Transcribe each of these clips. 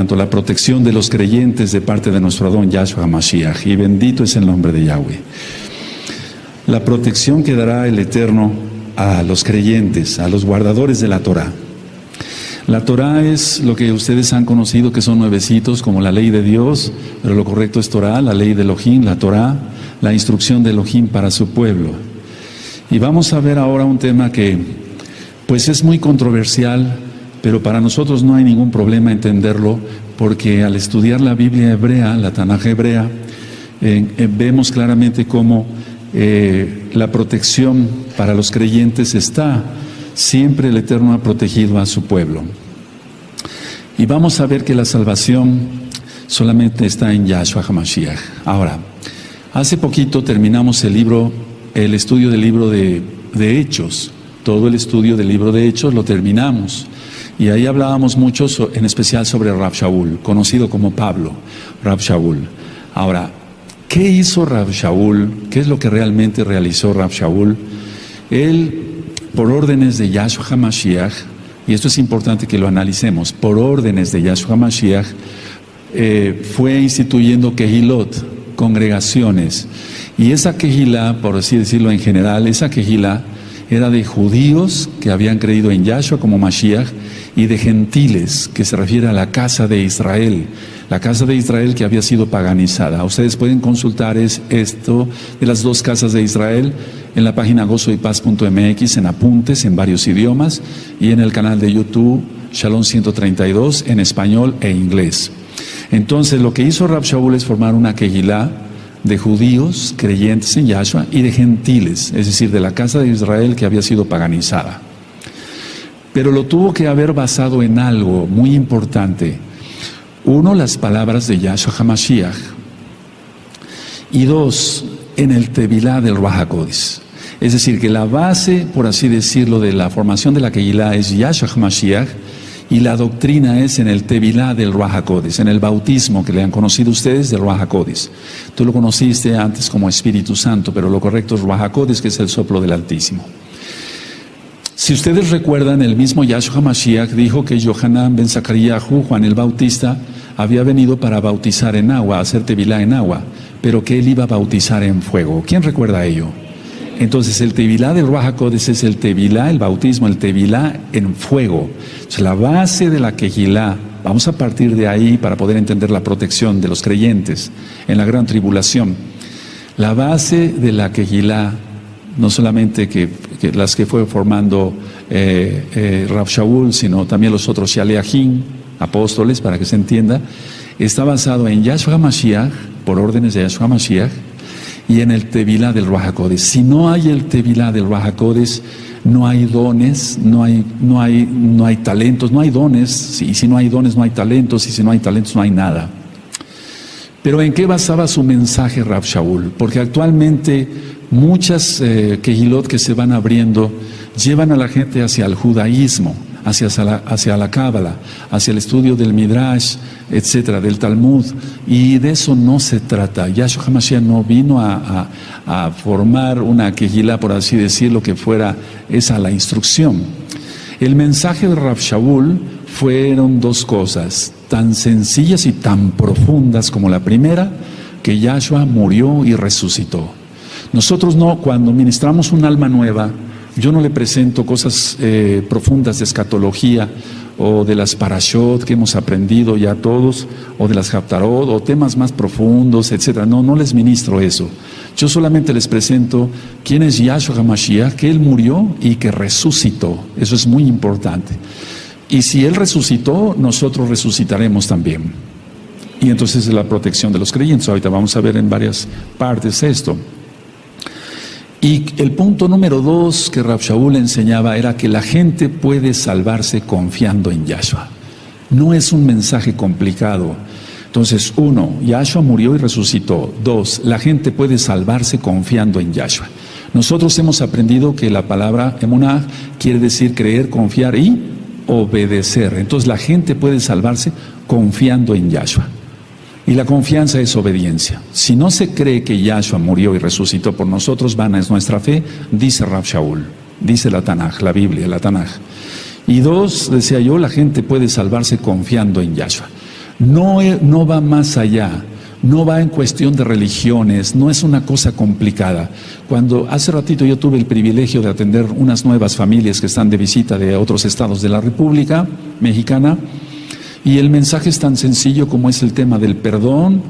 tanto la protección de los creyentes de parte de nuestro Adón Yahshua HaMashiach, y bendito es el nombre de Yahweh. La protección que dará el Eterno a los creyentes, a los guardadores de la Torah. La Torah es lo que ustedes han conocido, que son nuevecitos, como la ley de Dios, pero lo correcto es Torah, la ley de Elohim, la Torah, la instrucción de Elohim para su pueblo. Y vamos a ver ahora un tema que, pues, es muy controversial, pero para nosotros no hay ningún problema entenderlo, porque al estudiar la Biblia hebrea, la Tanaj hebrea, vemos claramente cómo la protección para los creyentes está. Siempre el Eterno ha protegido a su pueblo. Y vamos a ver que la salvación solamente está en Yahshua HaMashiach. Ahora, hace poquito terminamos el estudio del libro de Hechos. Todo el estudio del libro de Hechos lo terminamos. Y ahí hablábamos mucho, en especial sobre Rav Shaul, conocido como Pablo, Rav Shaul. Ahora, ¿qué hizo Rav Shaul? ¿Qué es lo que realmente realizó Rav Shaul? Él, por órdenes de Yahshua HaMashiach, y esto es importante que lo analicemos, por órdenes de Yahshua HaMashiach, fue instituyendo Kehilot, congregaciones. Y esa Kehilá, por así decirlo en general, esa Kehilá era de judíos que habían creído en Yahshua como Mashiach, y de gentiles, que se refiere a la casa de Israel, la casa de Israel que había sido paganizada. Ustedes pueden consultar esto de las dos casas de Israel en la página gozoypaz.mx, en apuntes en varios idiomas, y en el canal de YouTube Shalom 132 en español e inglés. Entonces lo que hizo Rav Shaul es formar una Kehilá de judíos creyentes en Yahshua y de gentiles, es decir, de la casa de Israel que había sido paganizada. Pero lo tuvo que haber basado en algo muy importante. Uno, las palabras de Yahshua HaMashiach. Y dos, en el Tevilá del Ruach HaKodesh. Es decir, que la base, por así decirlo, de la formación de la Kehilá es Yahshua HaMashiach, y la doctrina es en el Tevilá del Ruach HaKodesh, en el bautismo que le han conocido ustedes del Ruach HaKodesh. Tú lo conociste antes como Espíritu Santo, pero lo correcto es Ruach HaKodesh, que es el soplo del Altísimo. Si ustedes recuerdan, el mismo Yahshua HaMashiach dijo que Yohanan ben Zacaríahu, Juan el Bautista, había venido para bautizar en agua, hacer Tevilá en agua, pero que él iba a bautizar en fuego. ¿Quién recuerda ello? Entonces el Tevilá del Ruach HaKodesh es el Tevilá, el bautismo, el Tevilá en fuego. Entonces la base de la Kehilá, vamos a partir de ahí para poder entender la protección de los creyentes en la gran tribulación. La base de la Kehilá, no solamente que las que fue formando Rav Shaul, sino también los otros Shaleachim, apóstoles, para que se entienda, está basado en Yahshua HaMashiach, por órdenes de Yahshua HaMashiach, y en el Tevilá del Ruach HaKodesh. Si no hay el Tevilá del Ruach HaKodesh, no hay dones, no hay talentos, no hay dones, y si no hay dones no hay talentos, y si no hay talentos no hay nada. Pero ¿en qué basaba su mensaje Rav Shaul? Porque actualmente muchas Kehilot que se van abriendo llevan a la gente hacia el judaísmo, hacia la Cábala, hacia el estudio del Midrash, etcétera, del Talmud, y de eso no se trata. Yahshua HaMashiach no vino a formar una Kehilá, por así decirlo, que fuera esa la instrucción. El mensaje de Rav Shaul fueron dos cosas, tan sencillas y tan profundas como la primera, que Yahshua murió y resucitó. Nosotros no, cuando ministramos un alma nueva, yo no le presento cosas profundas de escatología o de las parashot que hemos aprendido ya todos, o de las haftarot, o temas más profundos, etcétera. No les ministro eso. Yo solamente les presento quién es Yahshua HaMashiach, que Él murió y que resucitó. Eso es muy importante. Y si Él resucitó, nosotros resucitaremos también. Y entonces es la protección de los creyentes. Ahorita vamos a ver en varias partes esto. Y el punto número 2 que Rav Shaul enseñaba era que la gente puede salvarse confiando en Yahshua. No es un mensaje complicado. Entonces, 1, Yahshua murió y resucitó. 2, la gente puede salvarse confiando en Yahshua. Nosotros hemos aprendido que la palabra emunah quiere decir creer, confiar y obedecer. Entonces la gente puede salvarse confiando en Yahshua. Y la confianza es obediencia. Si no se cree que Yahshua murió y resucitó por nosotros, vana es nuestra fe, dice Rav Shaul, dice la Tanaj, la Biblia, la Tanaj. Y 2, decía yo, la gente puede salvarse confiando en Yahshua. No va más allá, no va en cuestión de religiones, no es una cosa complicada. Cuando hace ratito yo tuve el privilegio de atender unas nuevas familias que están de visita de otros estados de la República Mexicana, y el mensaje es tan sencillo como es el tema del perdón,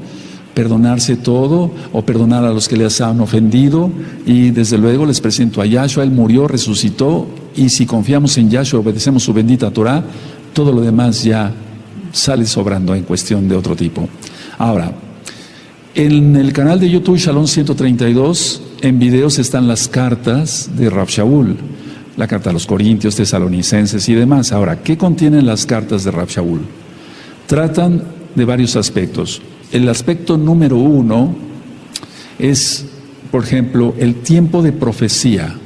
perdonarse todo o perdonar a los que les han ofendido, y desde luego les presento a Yahshua. Él murió, resucitó, y si confiamos en Yahshua, obedecemos su bendita Torah, todo lo demás ya sale sobrando en cuestión de otro tipo. Ahora, en el canal de YouTube Shalom 132, en videos están las cartas de Rav Shaul, la carta a los Corintios, Tesalonicenses y demás. Ahora, ¿qué contienen las cartas de Rav Shaul? Tratan de varios aspectos. El aspecto número 1 es, por ejemplo, el tiempo de profecía.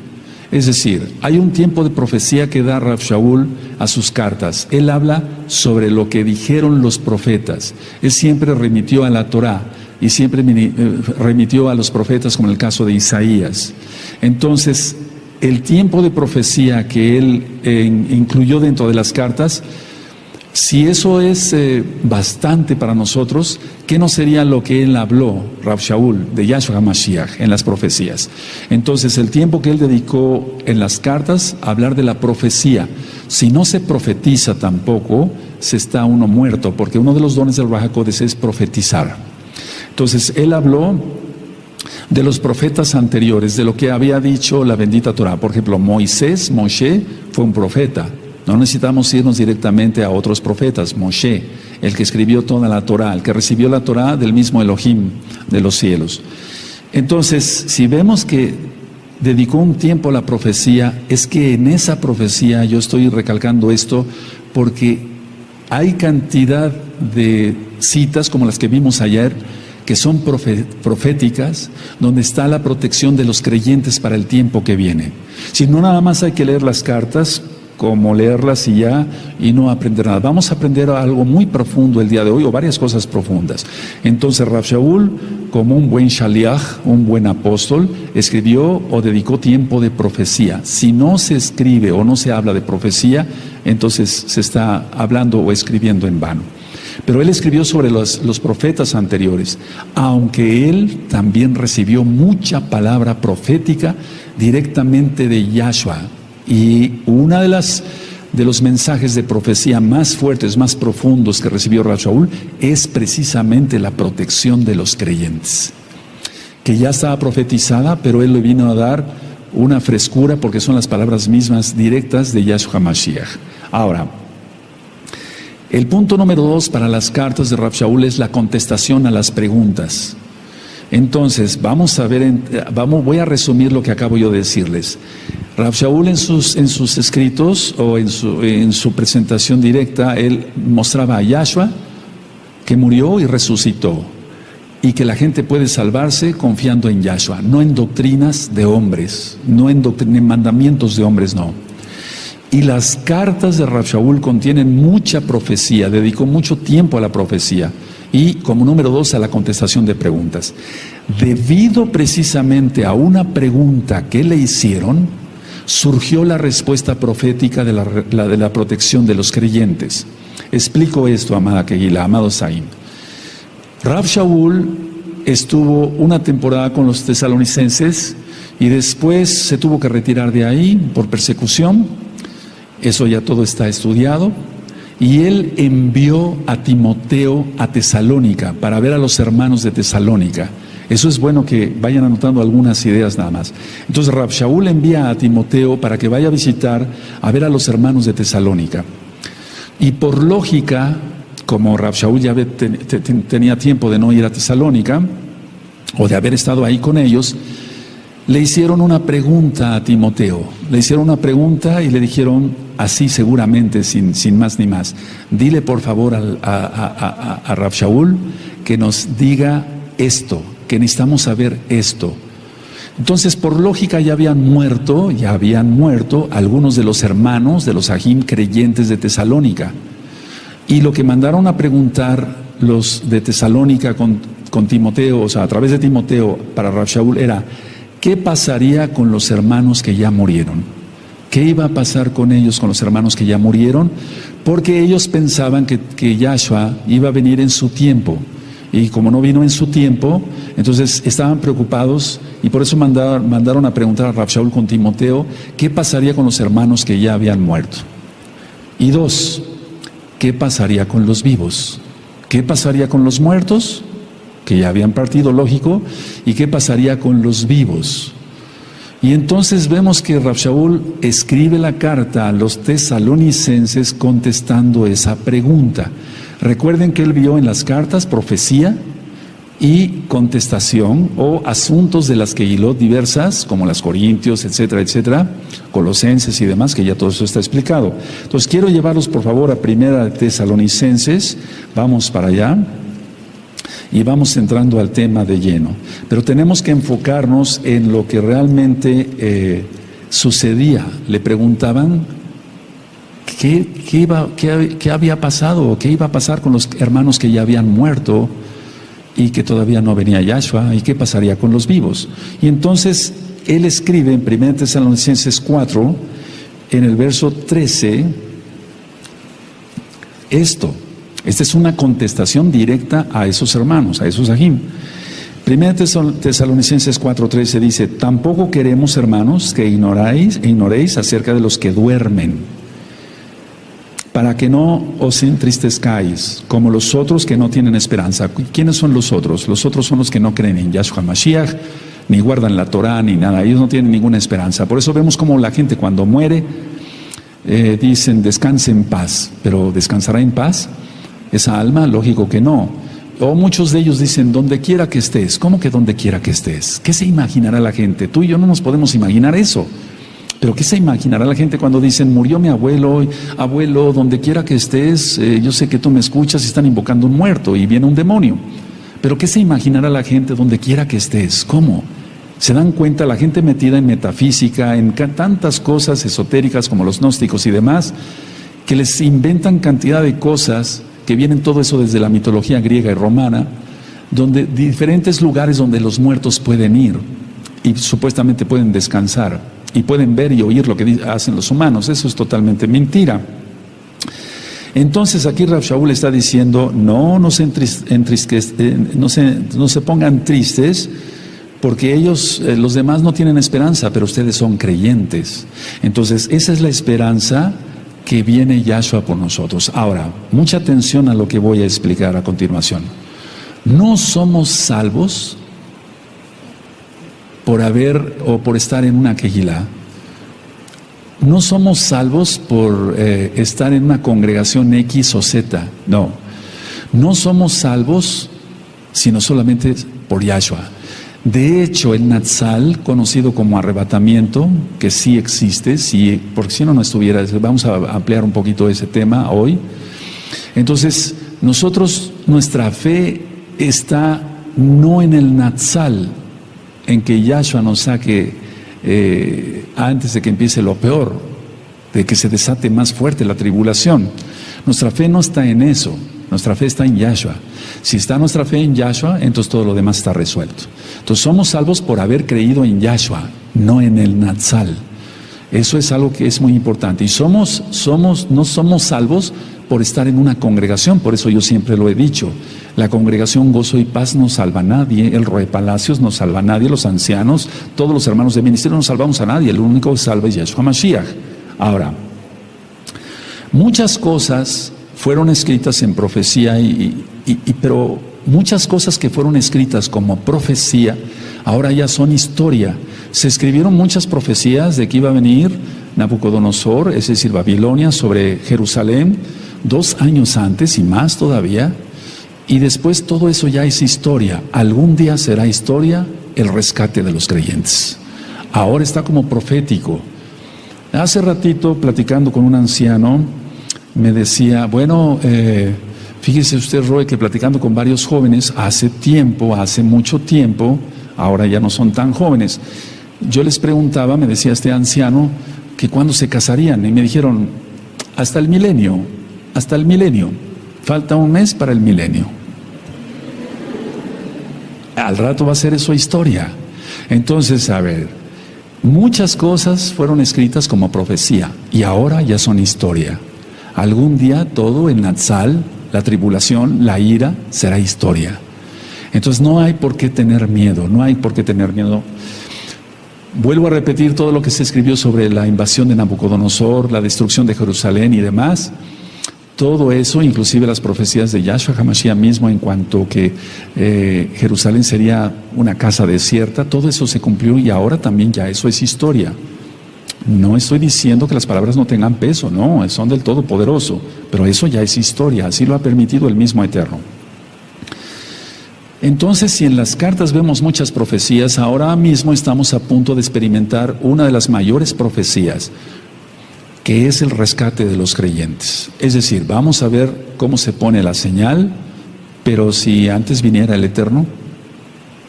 Es decir, hay un tiempo de profecía que da Rav Shaul a sus cartas. Él habla sobre lo que dijeron los profetas. Él siempre remitió a la Torá y siempre remitió a los profetas, como en el caso de Isaías. Entonces, el tiempo de profecía que él incluyó dentro de las cartas, si eso es bastante para nosotros, ¿qué no sería lo que él habló, Rav Shaul, de Yahshua HaMashiach en las profecías? Entonces, el tiempo que él dedicó en las cartas a hablar de la profecía. Si no se profetiza tampoco, se está uno muerto, porque uno de los dones del Ruach HaKodesh es profetizar. Entonces, él habló de los profetas anteriores, de lo que había dicho la bendita Torah. Por ejemplo, Moshe fue un profeta. No necesitamos irnos directamente a otros profetas. Moshe, el que escribió toda la Torah, el que recibió la Torah del mismo Elohim de los cielos. Entonces, si vemos que dedicó un tiempo a la profecía, es que en esa profecía, yo estoy recalcando esto porque hay cantidad de citas como las que vimos ayer, que son proféticas, donde está la protección de los creyentes para el tiempo que viene. Si no, nada más hay que leer las cartas, como leerlas y ya, y no aprender nada. Vamos a aprender algo muy profundo el día de hoy, o varias cosas profundas. Entonces, Rav Shaul, como un buen shaliach, un buen apóstol, escribió o dedicó tiempo de profecía. Si no se escribe o no se habla de profecía, entonces se está hablando o escribiendo en vano. Pero él escribió sobre los profetas anteriores, aunque él también recibió mucha palabra profética directamente de Yahshua. Y una de los mensajes de profecía más fuertes, más profundos que recibió Rav Shaul es precisamente la protección de los creyentes, que ya estaba profetizada, pero él le vino a dar una frescura porque son las palabras mismas directas de Yahshua HaMashiach. Ahora, el punto número 2 para las cartas de Rav Shaul es la contestación a las preguntas. Entonces, vamos a ver, voy a resumir lo que acabo yo de decirles. Rav Shaul en sus escritos o en su presentación directa, él mostraba a Yahshua que murió y resucitó, y que la gente puede salvarse confiando en Yahshua, no en doctrinas de hombres, no en mandamientos de hombres, no. Y las cartas de Rav Shaul contienen mucha profecía, dedicó mucho tiempo a la profecía. Y como número 2, a la contestación de preguntas. Debido precisamente a una pregunta que le hicieron, surgió la respuesta profética de la protección de los creyentes. Explico esto, amada Kehila, amado Saim. Rav Shaul estuvo una temporada con los tesalonicenses y después se tuvo que retirar de ahí por persecución. Eso ya todo está estudiado. Y él envió a Timoteo a Tesalónica para ver a los hermanos de Tesalónica. Eso es bueno que vayan anotando algunas ideas nada más. Entonces Rav Shaul envía a Timoteo para que vaya a visitar, a ver a los hermanos de Tesalónica. Y por lógica, como Rav Shaul ya tenía tiempo de no ir a Tesalónica, o de haber estado ahí con ellos, le hicieron una pregunta a Timoteo. Le hicieron una pregunta y le dijeron así seguramente, sin más ni más: dile por favor a Rav Shaul que nos diga esto, que necesitamos saber esto. Entonces, por lógica, ya habían muerto algunos de los hermanos de los Ajim creyentes de Tesalónica. Y lo que mandaron a preguntar los de Tesalónica con Timoteo, o sea, a través de Timoteo para Rav Shaul, era: ¿qué pasaría con los hermanos que ya murieron? ¿Qué iba a pasar con ellos, con los hermanos que ya murieron? Porque ellos pensaban que Yahshua iba a venir en su tiempo. Y como no vino en su tiempo, entonces estaban preocupados y por eso mandaron a preguntar a Rav Shaul con Timoteo qué pasaría con los hermanos que ya habían muerto. Y dos, ¿qué pasaría con los vivos? ¿Qué pasaría con los muertos, que ya habían partido, lógico? ¿Y qué pasaría con los vivos? Y entonces vemos que Rav Shaul escribe la carta a los tesalonicenses contestando esa pregunta. Recuerden que él vio en las cartas profecía y contestación o asuntos de las que hiló diversas, como las Corintios, etcétera, etcétera, Colosenses y demás, que ya todo eso está explicado. Entonces quiero llevarlos por favor a Primera de Tesalonicenses, vamos para allá y vamos entrando al tema de lleno. Pero tenemos que enfocarnos en lo que realmente sucedía. Le preguntaban ¿Qué había pasado o qué iba a pasar con los hermanos que ya habían muerto y que todavía no venía Yahshua, y qué pasaría con los vivos? Y entonces él escribe en 1 Tesalonicenses 4, en el verso 13, esto. Esta es una contestación directa a esos hermanos, a esos ajim. 1 Tesalonicenses 4:13 dice: tampoco queremos, hermanos, que ignoréis acerca de los que duermen, para que no os entristezcáis, como los otros que no tienen esperanza. ¿Quiénes son los otros? Los otros son los que no creen en Yahshua Mashiach, ni guardan la Torah, ni nada. Ellos no tienen ninguna esperanza. Por eso vemos como la gente cuando muere, dicen, descanse en paz. ¿Pero descansará en paz esa alma? Lógico que no. O muchos de ellos dicen, donde quiera que estés. ¿Cómo que donde quiera que estés? ¿Qué se imaginará la gente? Tú y yo no nos podemos imaginar eso. Pero ¿qué se imaginará la gente cuando dicen, murió mi abuelo, abuelo, donde quiera que estés, yo sé que tú me escuchas y están invocando un muerto y viene un demonio? Pero ¿qué se imaginará la gente donde quiera que estés? ¿Cómo? ¿Se dan cuenta la gente metida en metafísica, en tantas cosas esotéricas como los gnósticos y demás, que les inventan cantidad de cosas que vienen todo eso desde la mitología griega y romana, donde diferentes lugares donde los muertos pueden ir y supuestamente pueden descansar? Y pueden ver y oír lo que hacen los humanos. Eso es totalmente mentira. Entonces aquí Rav Shaul está diciendo, no se pongan tristes, porque ellos, los demás no tienen esperanza, pero ustedes son creyentes. Entonces esa es la esperanza que viene Yahshua por nosotros. Ahora, mucha atención a lo que voy a explicar a continuación. No somos salvos por estar en una quejilá. No somos salvos por estar en una congregación X o Z. No somos salvos sino solamente por Yahshua. De hecho, el Natsal, conocido como arrebatamiento, que sí existe, sí, porque si no estuviera, vamos a ampliar un poquito ese tema hoy. Entonces, nuestra fe está no en el Natsal, en que Yahshua nos saque antes de que empiece lo peor, de que se desate más fuerte la tribulación. Nuestra fe no está en eso, nuestra fe está en Yahshua. Si está nuestra fe en Yahshua, entonces todo lo demás está resuelto. Entonces somos salvos por haber creído en Yahshua, no en el Natsal. Eso es algo que es muy importante. Y no somos salvos por estar en una congregación. Por eso yo siempre lo he dicho, la congregación Gozo y Paz no salva a nadie, el Roe Palacios no salva a nadie, los ancianos, todos los hermanos de ministerio no salvamos a nadie, el único que salva es Yahshua Mashiach. Ahora, muchas cosas fueron escritas en profecía, pero muchas cosas que fueron escritas como profecía, ahora ya son historia. Se escribieron muchas profecías de que iba a venir Nabucodonosor, es decir, Babilonia, sobre Jerusalén, 2 años antes y más todavía, y después todo eso ya es historia. Algún día será historia el rescate de los creyentes. Ahora está como profético. Hace ratito, platicando con un anciano, me decía, bueno, fíjese usted, Roy, que platicando con varios jóvenes, hace mucho tiempo, ahora ya no son tan jóvenes, yo les preguntaba, me decía este anciano, que cuándo se casarían, y me dijeron, hasta el milenio, falta un mes para el milenio. Al rato va a ser eso historia. Entonces, a ver, Muchas cosas fueron escritas como profecía y ahora ya son historia. Algún día todo el Natsal, la tribulación, la ira, será historia. Entonces no hay por qué tener miedo, no hay por qué tener miedo. Vuelvo a repetir todo lo que se escribió sobre la invasión de Nabucodonosor, la destrucción de Jerusalén y demás. Todo eso, inclusive las profecías de Yahshua HaMashiach mismo en cuanto que Jerusalén sería una casa desierta, todo eso se cumplió y ahora también ya eso es historia. No estoy diciendo que las palabras no tengan peso, no, son del Todopoderoso, pero eso ya es historia, así lo ha permitido el mismo Eterno. Entonces, si en las cartas vemos muchas profecías, ahora mismo estamos a punto de experimentar una de las mayores profecías, que es el rescate de los creyentes. Es decir, vamos a ver cómo se pone la señal, pero si antes viniera el Eterno,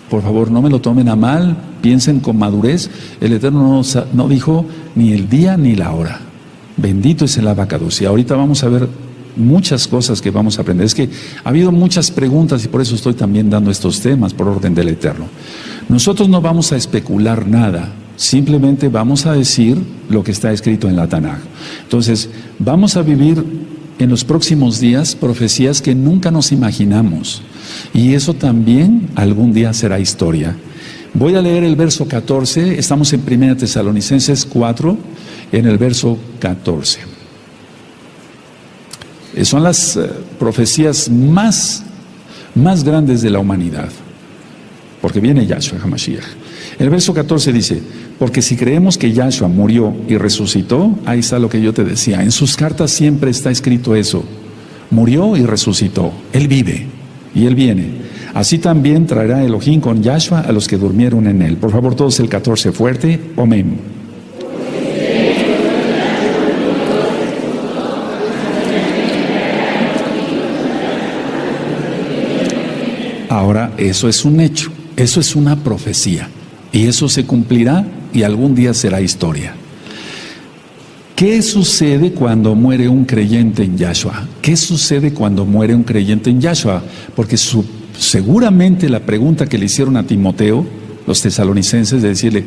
por favor no me lo tomen a mal, piensen con madurez. El Eterno no dijo ni el día ni la hora. Bendito es el Abacados. Y ahorita vamos a ver muchas cosas que vamos a aprender. Es que ha habido muchas preguntas y por eso estoy también dando estos temas por orden del Eterno. Nosotros no vamos a especular nada. Simplemente vamos a decir lo que está escrito en la Tanaj. Entonces, vamos a vivir en los próximos días profecías que nunca nos imaginamos. Y eso también algún día será historia. Voy a leer el verso 14. Estamos en 1 Tesalonicenses 4, en el verso 14. Son las profecías más grandes de la humanidad. Porque viene Yahshua HaMashiach. El verso 14 dice: porque si creemos que Yahshua murió y resucitó, ahí está lo que yo te decía, en sus cartas siempre está escrito eso, murió y resucitó, Él vive y Él viene. Así también traerá Elohim con Yahshua a los que durmieron en Él. Por favor, todos el 14 fuerte, amén. Ahora, eso es un hecho, eso es una profecía. Y eso se cumplirá y algún día será historia. ¿Qué sucede cuando muere un creyente en Yahshua? ¿Qué sucede cuando muere un creyente en Yahshua? Porque seguramente la pregunta que le hicieron a Timoteo, los tesalonicenses, de decirle: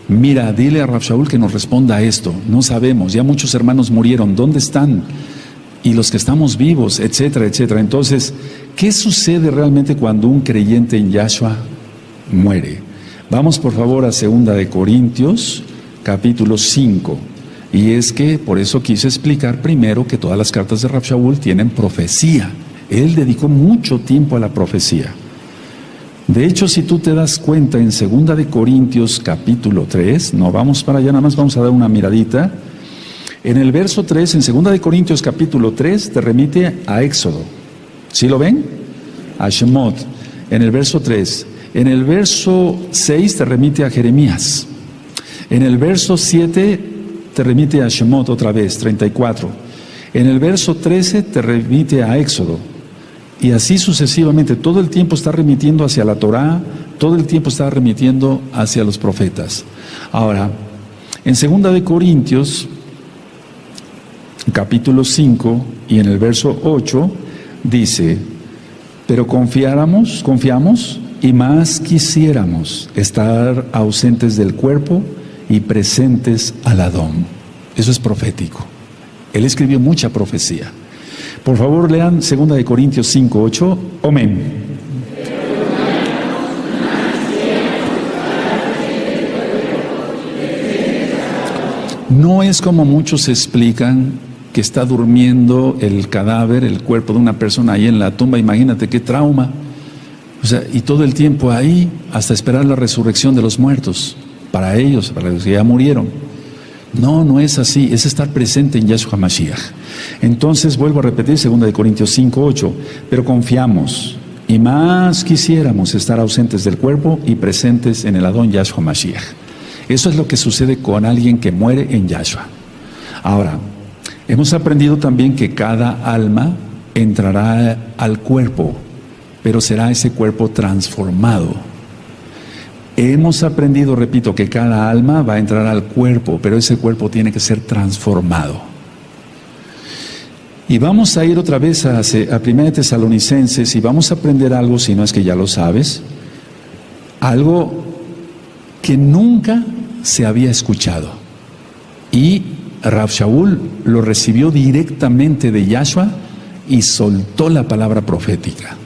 mira, dile a Rav Shaul que nos responda a esto. No sabemos, ya muchos hermanos murieron, ¿dónde están? Y los que estamos vivos, etcétera, etcétera. Entonces, ¿qué sucede realmente cuando un creyente en Yahshua muere? Vamos por favor a 2 de Corintios, capítulo 5. Y es que por eso quise explicar primero que todas las cartas de Rav Shaul tienen profecía. Él dedicó mucho tiempo a la profecía. De hecho, si tú te das cuenta en 2 de Corintios, capítulo 3, no vamos para allá, nada más vamos a dar una miradita. En el verso 3, en 2 de Corintios, capítulo 3, te remite a Éxodo. ¿Sí lo ven? A Shemot, en el verso 3. En el verso 6 te remite a Jeremías. En el verso 7 te remite a Shemot otra vez, 34. En el verso 13 te remite a Éxodo. Y así sucesivamente. Todo el tiempo está remitiendo hacia la Torá, todo el tiempo está remitiendo hacia los profetas. Ahora, en 2 de Corintios, capítulo 5 y en el verso 8, dice: pero confiamos y más quisiéramos estar ausentes del cuerpo y presentes al Adón. Eso es profético. Él escribió mucha profecía. Por favor, lean 2 de Corintios 5, 8. Amén. No es como muchos explican, que está durmiendo el cadáver, el cuerpo de una persona ahí en la tumba. Imagínate qué trauma. O sea, y todo el tiempo ahí hasta esperar la resurrección de los muertos, para ellos, para los que ya murieron. No, no es así, es estar presente en Yahshua HaMashiach. Entonces, vuelvo a repetir 2 de Corintios 5, 8, pero confiamos y más quisiéramos estar ausentes del cuerpo y presentes en el Adón Yahshua HaMashiach. Eso es lo que sucede con alguien que muere en Yahshua. Ahora, hemos aprendido también que cada alma entrará al cuerpo, pero será ese cuerpo transformado. Hemos aprendido, repito, que cada alma va a entrar al cuerpo, pero ese cuerpo tiene que ser transformado. Y vamos a ir otra vez a 1 Tesalonicenses y vamos a aprender algo, si no es que ya lo sabes, algo que nunca se había escuchado. Y Rav Shaul lo recibió directamente de Yahshua y soltó la palabra profética.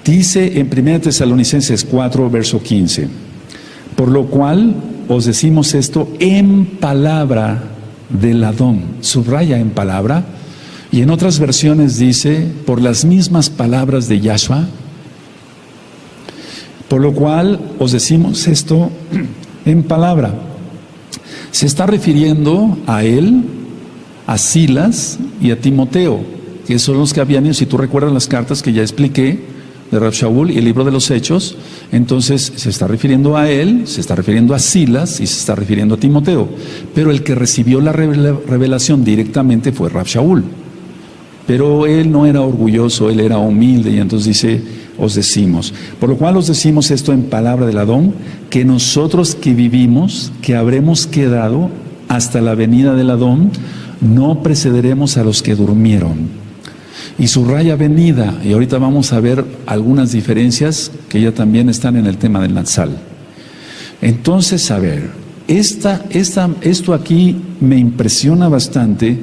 Dice en 1 Tesalonicenses 4, verso 15, por lo cual os decimos esto en palabra del Adón. Subraya en palabra, y en otras versiones dice por las mismas palabras de Yahshua. Por lo cual os decimos esto en palabra. Se está refiriendo a él, a Silas y a Timoteo, que son los que habían ido, si tú recuerdas las cartas que ya expliqué, de Rav Shaul y el libro de los Hechos. Entonces se está refiriendo a él, se está refiriendo a Silas y se está refiriendo a Timoteo, pero el que recibió la revelación directamente fue Rav Shaul, pero él no era orgulloso, él era humilde, y entonces dice, os decimos, por lo cual os decimos esto en palabra del Adón, que nosotros que vivimos, que habremos quedado hasta la venida del Adón, no precederemos a los que durmieron. Y subraya venida, y ahorita vamos a ver algunas diferencias que ya también están en el tema del Natsal. Entonces, a ver, esto aquí me impresiona bastante,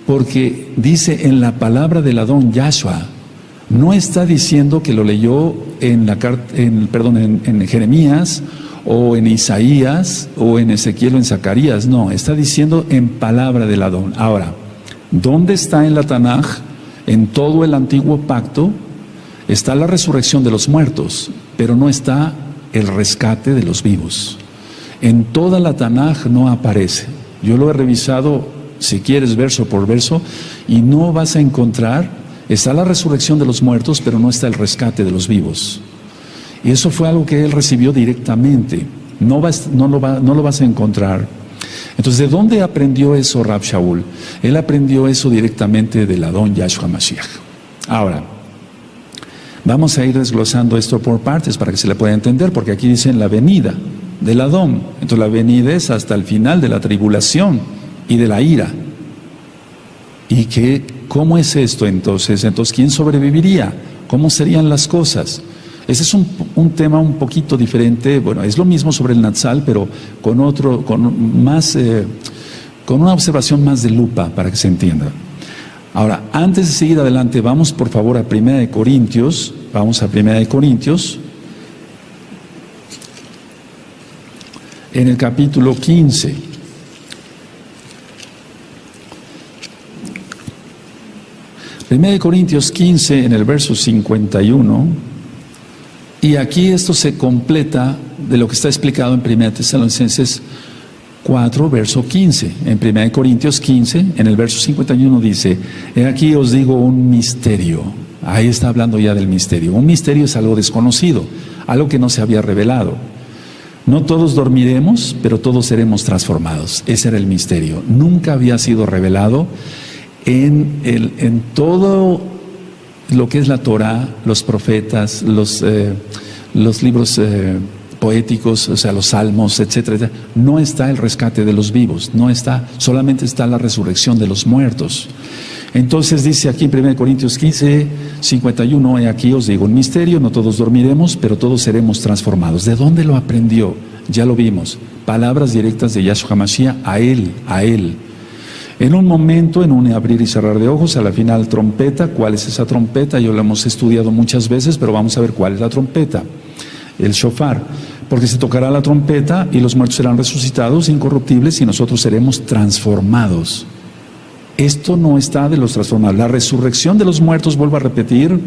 porque dice en la palabra del Adón Yahshua, no está diciendo que lo leyó en Jeremías, o en Isaías, o en Ezequiel, o en Zacarías, no, está diciendo en palabra del Adón. Ahora, ¿dónde está en la Tanaj? En todo el antiguo pacto está la resurrección de los muertos, pero no está el rescate de los vivos. En toda la Tanaj no aparece. Yo lo he revisado, si quieres, verso por verso, y no vas a encontrar, está la resurrección de los muertos, pero no está el rescate de los vivos. Y eso fue algo que él recibió directamente. No lo vas a encontrar. Entonces, ¿de dónde aprendió eso Rav Shaul? Él aprendió eso directamente del Adón Yahshua Mashiach. Ahora, vamos a ir desglosando esto por partes para que se le pueda entender, porque aquí dicen la venida del Adón. Entonces, la venida es hasta el final de la tribulación y de la ira. ¿Y cómo es esto entonces? Entonces, ¿quién sobreviviría? ¿Cómo serían las cosas? Ese es un tema un poquito diferente. Bueno, es lo mismo sobre el Natsal, pero con una observación más de lupa para que se entienda. Ahora, antes de seguir adelante, vamos por favor a 1 Corintios. Vamos a 1 Corintios, en el capítulo 15. Primera de Corintios 15, en el verso 51. Y aquí esto se completa de lo que está explicado en 1 Tesalonicenses 4, verso 15. En 1 Corintios 15, en el verso 51 dice, he aquí os digo un misterio. Ahí está hablando ya del misterio. Un misterio es algo desconocido, algo que no se había revelado. No todos dormiremos, pero todos seremos transformados. Ese era el misterio. Nunca había sido revelado en todo lo que es la Torah, los profetas, los libros poéticos, o sea, los salmos, etcétera, etcétera. No está el rescate de los vivos, no está, solamente está la resurrección de los muertos. Entonces dice aquí en 1 Corintios 15, 51, y aquí os digo un misterio, no todos dormiremos, pero todos seremos transformados. ¿De dónde lo aprendió? Ya lo vimos, palabras directas de Yahshua HaMashiach a él. En un momento, en un abrir y cerrar de ojos, a la final trompeta. ¿Cuál es esa trompeta? Yo la hemos estudiado muchas veces, pero vamos a ver cuál es la trompeta. El shofar. porque se tocará la trompeta y los muertos serán resucitados incorruptibles y nosotros seremos transformados. Esto no está de los transformados. La resurrección de los muertos, vuelvo a repetir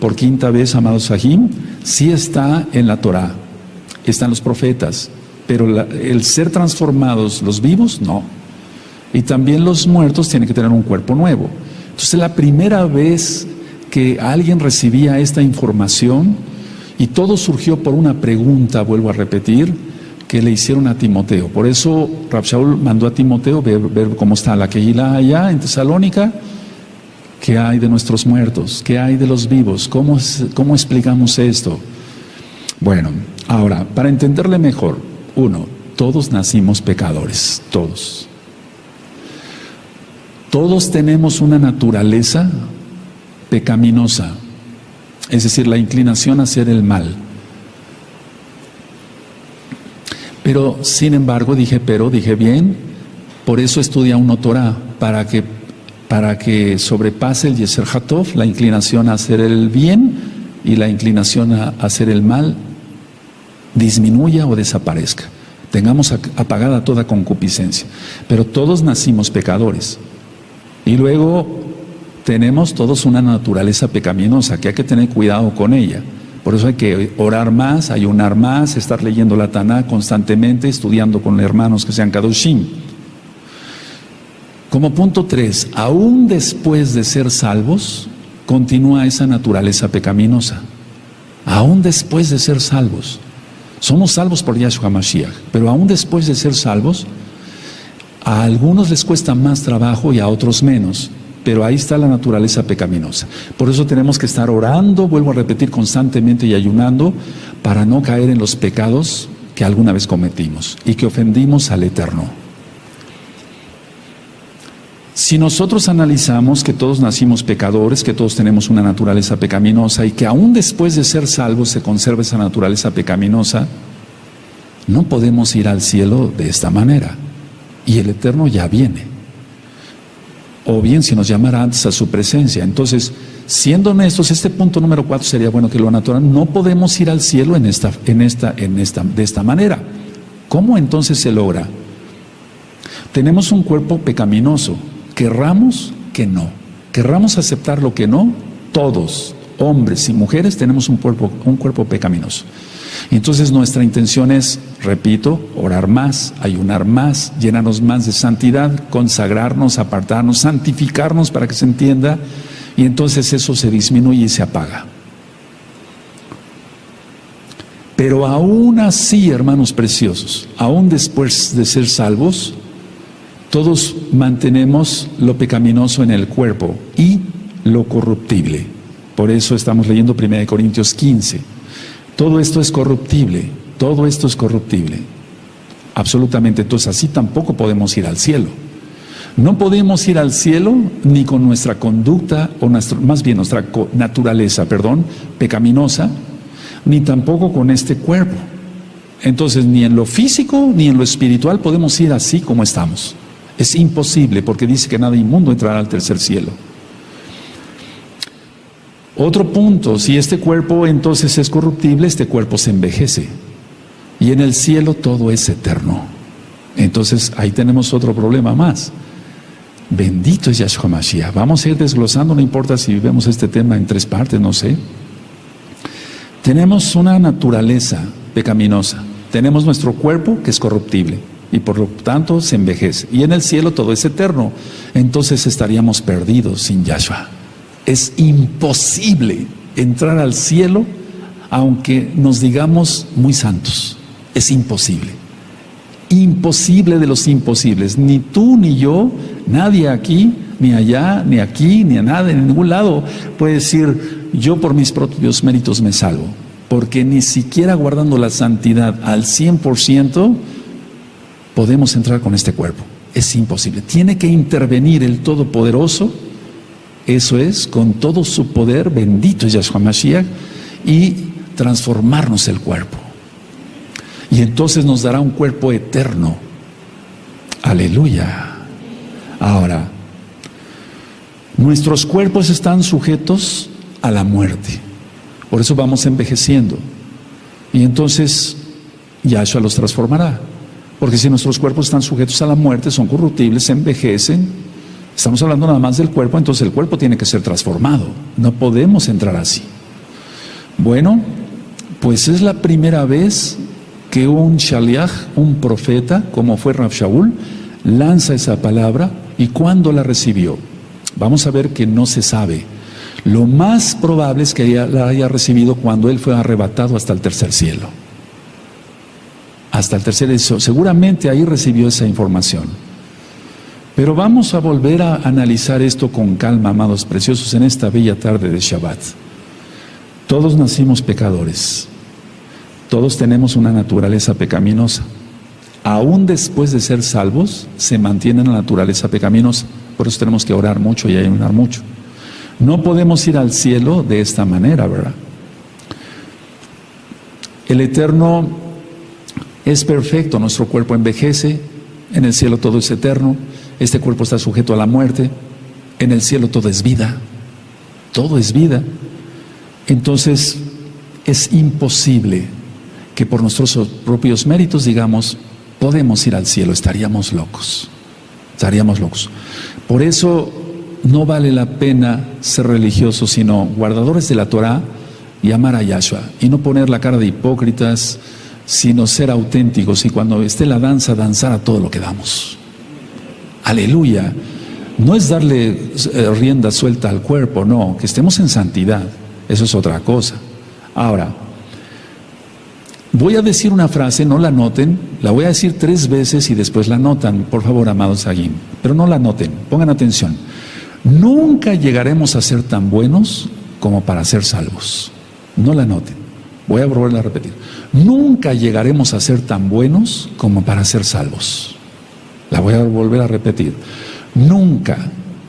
por quinta vez, amados Sahim, sí está en la Torá, están los profetas, pero el ser transformados, los vivos, no. Y también los muertos tienen que tener un cuerpo nuevo. Entonces, la primera vez que alguien recibía esta información, y todo surgió por una pregunta, vuelvo a repetir, que le hicieron a Timoteo. Por eso Rab Shaul mandó a Timoteo ver cómo está la Kehilá allá en Tesalónica. ¿Qué hay de nuestros muertos? ¿Qué hay de los vivos? ¿Cómo explicamos esto? Bueno, ahora, para entenderle mejor, uno, todos nacimos pecadores, todos. Todos tenemos una naturaleza pecaminosa, es decir, la inclinación a hacer el mal. Pero, sin embargo, dije bien, por eso estudia uno Torah, para que sobrepase el Yeser Hatov, la inclinación a hacer el bien, y la inclinación a hacer el mal disminuya o desaparezca. Tengamos apagada toda concupiscencia. Pero todos nacimos pecadores. Y luego tenemos todos una naturaleza pecaminosa que hay que tener cuidado con ella. Por eso hay que orar más, ayunar más, estar leyendo la Taná constantemente, estudiando con hermanos que sean Kadoshim. Como punto 3, aún después de ser salvos, continúa esa naturaleza pecaminosa. Aún después de ser salvos. Somos salvos por Yahshua Mashiach, pero aún después de ser salvos, a algunos les cuesta más trabajo y a otros menos. Pero ahí está la naturaleza pecaminosa. Por eso tenemos que estar orando, vuelvo a repetir, constantemente y ayunando, para no caer en los pecados que alguna vez cometimos y que ofendimos al Eterno. Si nosotros analizamos que todos nacimos pecadores, que todos tenemos una naturaleza pecaminosa y que aún después de ser salvos se conserva esa naturaleza pecaminosa, no podemos ir al cielo de esta manera. Y el Eterno ya viene. O bien si nos llamara antes a su presencia. Entonces, siendo honestos, este punto número 4 sería bueno que lo anotaran. No podemos ir al cielo de esta manera. ¿Cómo entonces se logra? Tenemos un cuerpo pecaminoso. Querramos que no. Querramos aceptar lo que no. Todos, hombres y mujeres, tenemos un cuerpo pecaminoso. Y entonces nuestra intención es, repito, orar más, ayunar más, llenarnos más de santidad, consagrarnos, apartarnos, santificarnos para que se entienda, y entonces eso se disminuye y se apaga. Pero aún así, hermanos preciosos, aún después de ser salvos, todos mantenemos lo pecaminoso en el cuerpo y lo corruptible. Por eso estamos leyendo 1 Corintios 15. Todo esto es corruptible, todo esto es corruptible, absolutamente. Entonces así tampoco podemos ir al cielo. No podemos ir al cielo ni con nuestra conducta, o nuestra naturaleza, pecaminosa, ni tampoco con este cuerpo. Entonces ni en lo físico ni en lo espiritual podemos ir así como estamos. Es imposible, porque dice que nada inmundo entrará al tercer cielo. Otro punto, si este cuerpo entonces es corruptible, este cuerpo se envejece. Y en el cielo todo es eterno. Entonces ahí tenemos otro problema más. Bendito es Yahshua Mashiach. Vamos a ir desglosando, no importa si vemos este tema en 3 partes, no sé. Tenemos una naturaleza pecaminosa. Tenemos nuestro cuerpo que es corruptible y por lo tanto se envejece. Y en el cielo todo es eterno. Entonces estaríamos perdidos sin Yahshua. Es imposible entrar al cielo aunque nos digamos muy santos. Es imposible. Imposible de los imposibles. Ni tú ni yo, nadie aquí, ni allá, ni aquí, ni a nada, en ningún lado puede decir, yo por mis propios méritos me salvo. Porque ni siquiera guardando la santidad al 100% podemos entrar con este cuerpo. Es imposible. Tiene que intervenir el Todopoderoso. Eso es, con todo su poder, bendito es Yahshua Mashiach, y transformarnos el cuerpo. Y entonces nos dará un cuerpo eterno. Aleluya. Ahora, nuestros cuerpos están sujetos a la muerte. Por eso vamos envejeciendo. Y entonces Yahshua los transformará. Porque si nuestros cuerpos están sujetos a la muerte, son corruptibles, se envejecen, estamos hablando nada más del cuerpo, entonces el cuerpo tiene que ser transformado. No podemos entrar así. Bueno, pues es la primera vez que un shaliach, un profeta, como fue Rav Shaul, lanza esa palabra. ¿Y cuándo la recibió? Vamos a ver que no se sabe. Lo más probable es que la haya recibido cuando él fue arrebatado hasta el tercer cielo. Hasta el tercer cielo. Seguramente ahí recibió esa información. Pero vamos a volver a analizar esto con calma, amados preciosos, en esta bella tarde de Shabbat. Todos nacimos pecadores. Todos tenemos una naturaleza pecaminosa. Aún después de ser salvos, se mantiene la naturaleza pecaminosa. Por eso tenemos que orar mucho y ayunar mucho. No podemos ir al cielo de esta manera, ¿verdad? El Eterno es perfecto, nuestro cuerpo envejece, en el cielo todo es eterno, este cuerpo está sujeto a la muerte, en el cielo todo es vida, todo es vida. Entonces, es imposible que por nuestros propios méritos digamos, podemos ir al cielo, estaríamos locos. Por eso no vale la pena ser religiosos, sino guardadores de la Torah y amar a Yahshua, y no poner la cara de hipócritas, sino ser auténticos, y cuando esté la danza, danzar a todo lo que damos. Aleluya. No es darle rienda suelta al cuerpo, no, que estemos en santidad, eso es otra cosa. Ahora, voy a decir una frase, no la noten, la voy a decir 3 veces y después la notan, por favor, amados Agim, pero no la noten, pongan atención. Nunca llegaremos a ser tan buenos como para ser salvos. No la noten, voy a volver a repetir. Nunca llegaremos a ser tan buenos como para ser salvos. La voy a volver a repetir. Nunca,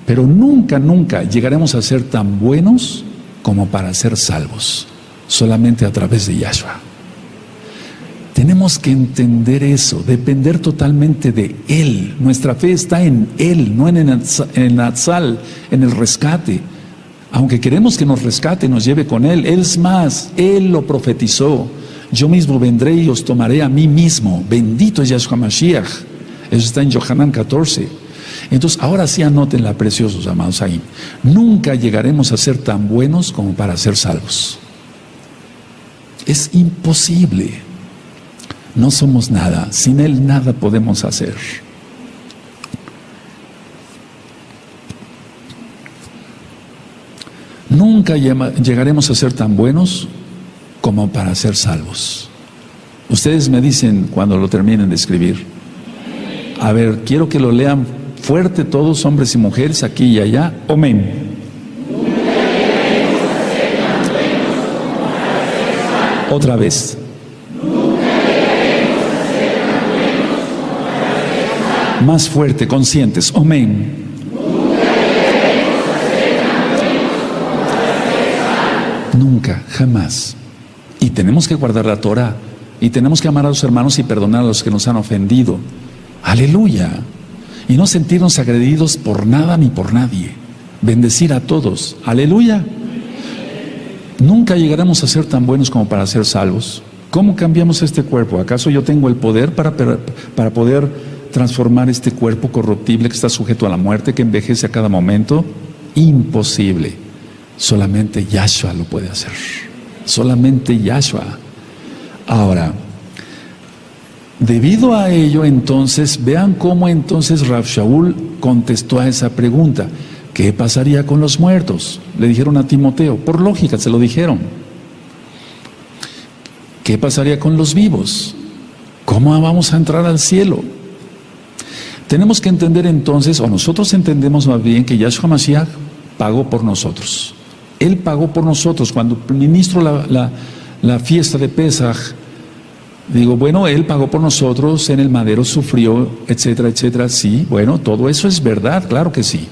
pero nunca llegaremos a ser tan buenos como para ser salvos. Solamente a través de Yahshua. Tenemos que entender eso, depender totalmente de Él. Nuestra fe está en Él, no en el Atzal, en el rescate. Aunque queremos que nos rescate, nos lleve con Él. Es más, Él lo profetizó. Yo mismo vendré y os tomaré a mí mismo. Bendito es Yahshua Mashiach. Eso está en Yohanan 14. Entonces, ahora sí anótenla, preciosos amados ahí. Nunca llegaremos a ser tan buenos como para ser salvos. Es imposible. No somos nada, sin Él nada podemos hacer. Nunca llegaremos a ser tan buenos como para ser salvos. Ustedes me dicen cuando lo terminen de escribir. A ver, quiero que lo lean fuerte todos, hombres y mujeres, aquí y allá. Amén. Otra vez. Más fuerte, conscientes. Amén. Nunca, jamás. Y tenemos que guardar la Torah. Y tenemos que amar a los hermanos y perdonar a los que nos han ofendido. Aleluya. Y no sentirnos agredidos por nada ni por nadie. Bendecir a todos. Aleluya. Nunca llegaremos a ser tan buenos como para ser salvos. ¿Cómo cambiamos este cuerpo? ¿Acaso yo tengo el poder para poder transformar este cuerpo corruptible que está sujeto a la muerte, que envejece a cada momento? Imposible. Solamente Yahshua lo puede hacer. Solamente Yahshua. Ahora, debido a ello, entonces, vean cómo entonces Rav Shaul contestó a esa pregunta. ¿Qué pasaría con los muertos? Le dijeron a Timoteo, por lógica se lo dijeron. ¿Qué pasaría con los vivos? ¿Cómo vamos a entrar al cielo? Tenemos que entender entonces, o nosotros entendemos más bien, que Yahshua Mashiach pagó por nosotros. Él pagó por nosotros. Cuando ministro la fiesta de Pesaj, digo, bueno, Él pagó por nosotros, en el madero sufrió, etcétera, etcétera. Sí, bueno, todo eso es verdad, claro que sí.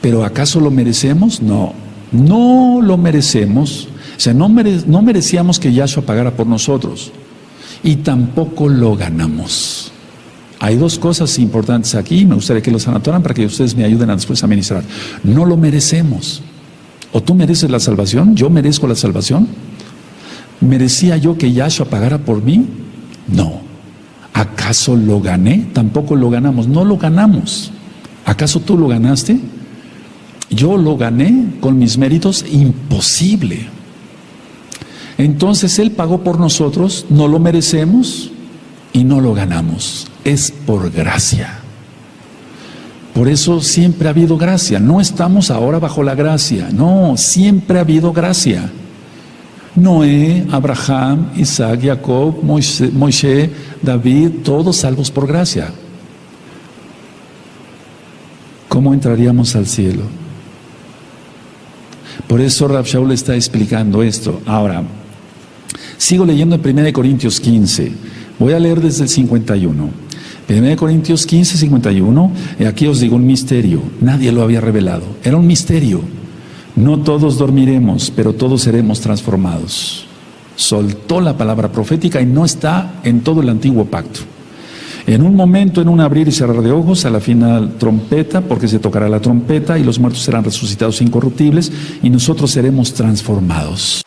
¿Pero acaso lo merecemos? No, no lo merecemos. O sea, no merecíamos que Yahshua pagara por nosotros. Y tampoco lo ganamos. Hay 2 cosas importantes aquí, me gustaría que los anotaran para que ustedes me ayuden a después a ministrar. No lo merecemos. ¿O tú mereces la salvación? ¿Yo merezco la salvación? ¿Merecía yo que Yahshua pagara por mí? No. ¿Acaso lo gané? Tampoco lo ganamos. No lo ganamos. ¿Acaso tú lo ganaste? Yo lo gané con mis méritos. Imposible. Entonces Él pagó por nosotros, no lo merecemos y no lo ganamos. Es por gracia. Por eso siempre ha habido gracia. No estamos ahora bajo la gracia. No, siempre ha habido gracia. Noé, Abraham, Isaac, Jacob, Moisés, David, todos salvos por gracia. ¿Cómo entraríamos al cielo? Por eso Rav Shaul está explicando esto. Ahora, sigo leyendo en 1 Corintios 15. Voy a leer desde el 51. 1 Corintios 15, 51. Y aquí os digo un misterio. Nadie lo había revelado. Era un misterio. No todos dormiremos, pero todos seremos transformados. Soltó la palabra profética y no está en todo el antiguo pacto. En un momento, en un abrir y cerrar de ojos, a la final trompeta, porque se tocará la trompeta y los muertos serán resucitados incorruptibles y nosotros seremos transformados.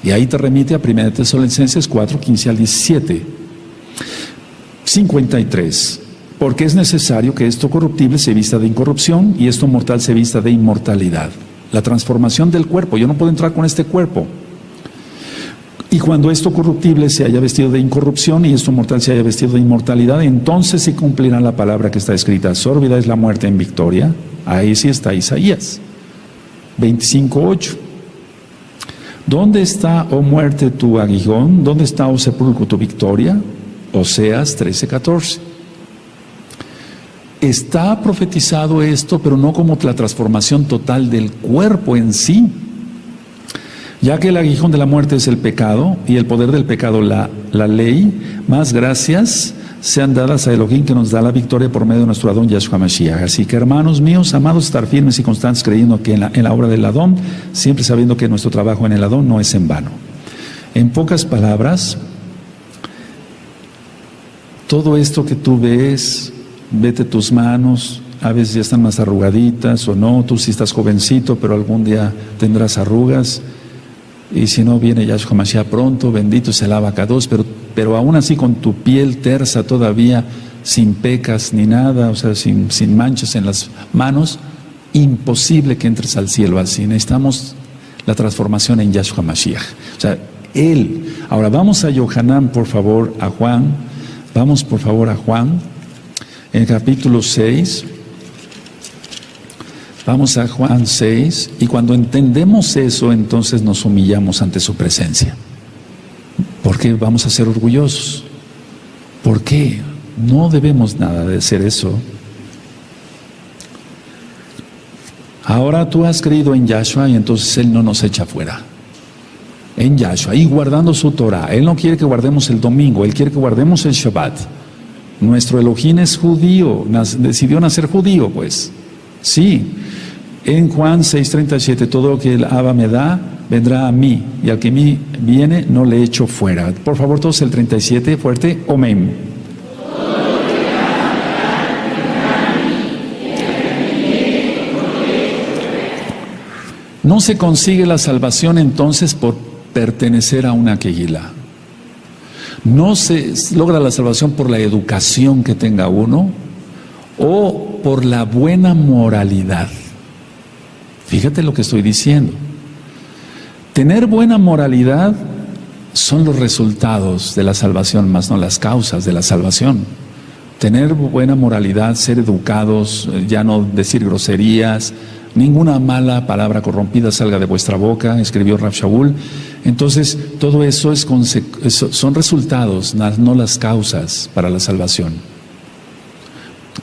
Y ahí te remite a 1 Tesalonicenses 4, 15 al 17. 53. Porque es necesario que esto corruptible se vista de incorrupción y esto mortal se vista de inmortalidad. La transformación del cuerpo. Yo no puedo entrar con este cuerpo. Y cuando esto corruptible se haya vestido de incorrupción y esto mortal se haya vestido de inmortalidad, entonces sí cumplirá la palabra que está escrita. Sórbida es la muerte en victoria. Ahí sí está Isaías 25, 8. ¿Dónde está, oh muerte, tu aguijón? ¿Dónde está, oh sepulcro, tu victoria? Oseas 13, 14. Está profetizado esto, pero no como la transformación total del cuerpo en sí. Ya que el aguijón de la muerte es el pecado y el poder del pecado la ley, más gracias sean dadas a Elohim que nos da la victoria por medio de nuestro Adón Yahshua Mashiach. Así que hermanos míos, amados, estar firmes y constantes creyendo que en la obra del Adón, siempre sabiendo que nuestro trabajo en el Adón no es en vano. En pocas palabras, todo esto que tú ves, vete tus manos, a veces ya están más arrugaditas o no, tú sí estás jovencito, pero algún día tendrás arrugas. Y si no, viene Yahshua Mashiach pronto, bendito sea el Abacados, pero aún así con tu piel tersa todavía, sin pecas ni nada, o sea, sin manchas en las manos, imposible que entres al cielo así. Necesitamos la transformación en Yahshua Mashiach. O sea, Él. Ahora vamos a Yohanan, por favor, a Juan. Vamos, por favor, a Juan, en el capítulo 6. Vamos a Juan 6, y cuando entendemos eso, entonces nos humillamos ante su presencia. ¿Por qué vamos a ser orgullosos? ¿Por qué? No debemos nada de hacer eso. Ahora tú has creído en Yahshua y entonces Él no nos echa fuera. En Yahshua, y guardando su Torah. Él no quiere que guardemos el domingo, Él quiere que guardemos el Shabbat. Nuestro Elohim es judío, decidió nacer judío, pues. Sí. En Juan 6:37, todo lo que el Abba me da, vendrá a mí, y al que a mí viene, no le echo fuera. Por favor, todos el 37, fuerte, amén. No se consigue la salvación entonces por pertenecer a una quejilá. No se logra la salvación por la educación que tenga uno o por la buena moralidad. Fíjate lo que estoy diciendo. Tener buena moralidad son los resultados de la salvación, más no las causas de la salvación. Tener buena moralidad, ser educados, ya no decir groserías, ninguna mala palabra corrompida salga de vuestra boca, escribió Rav Shaul. Entonces, todo eso son resultados, no las causas para la salvación.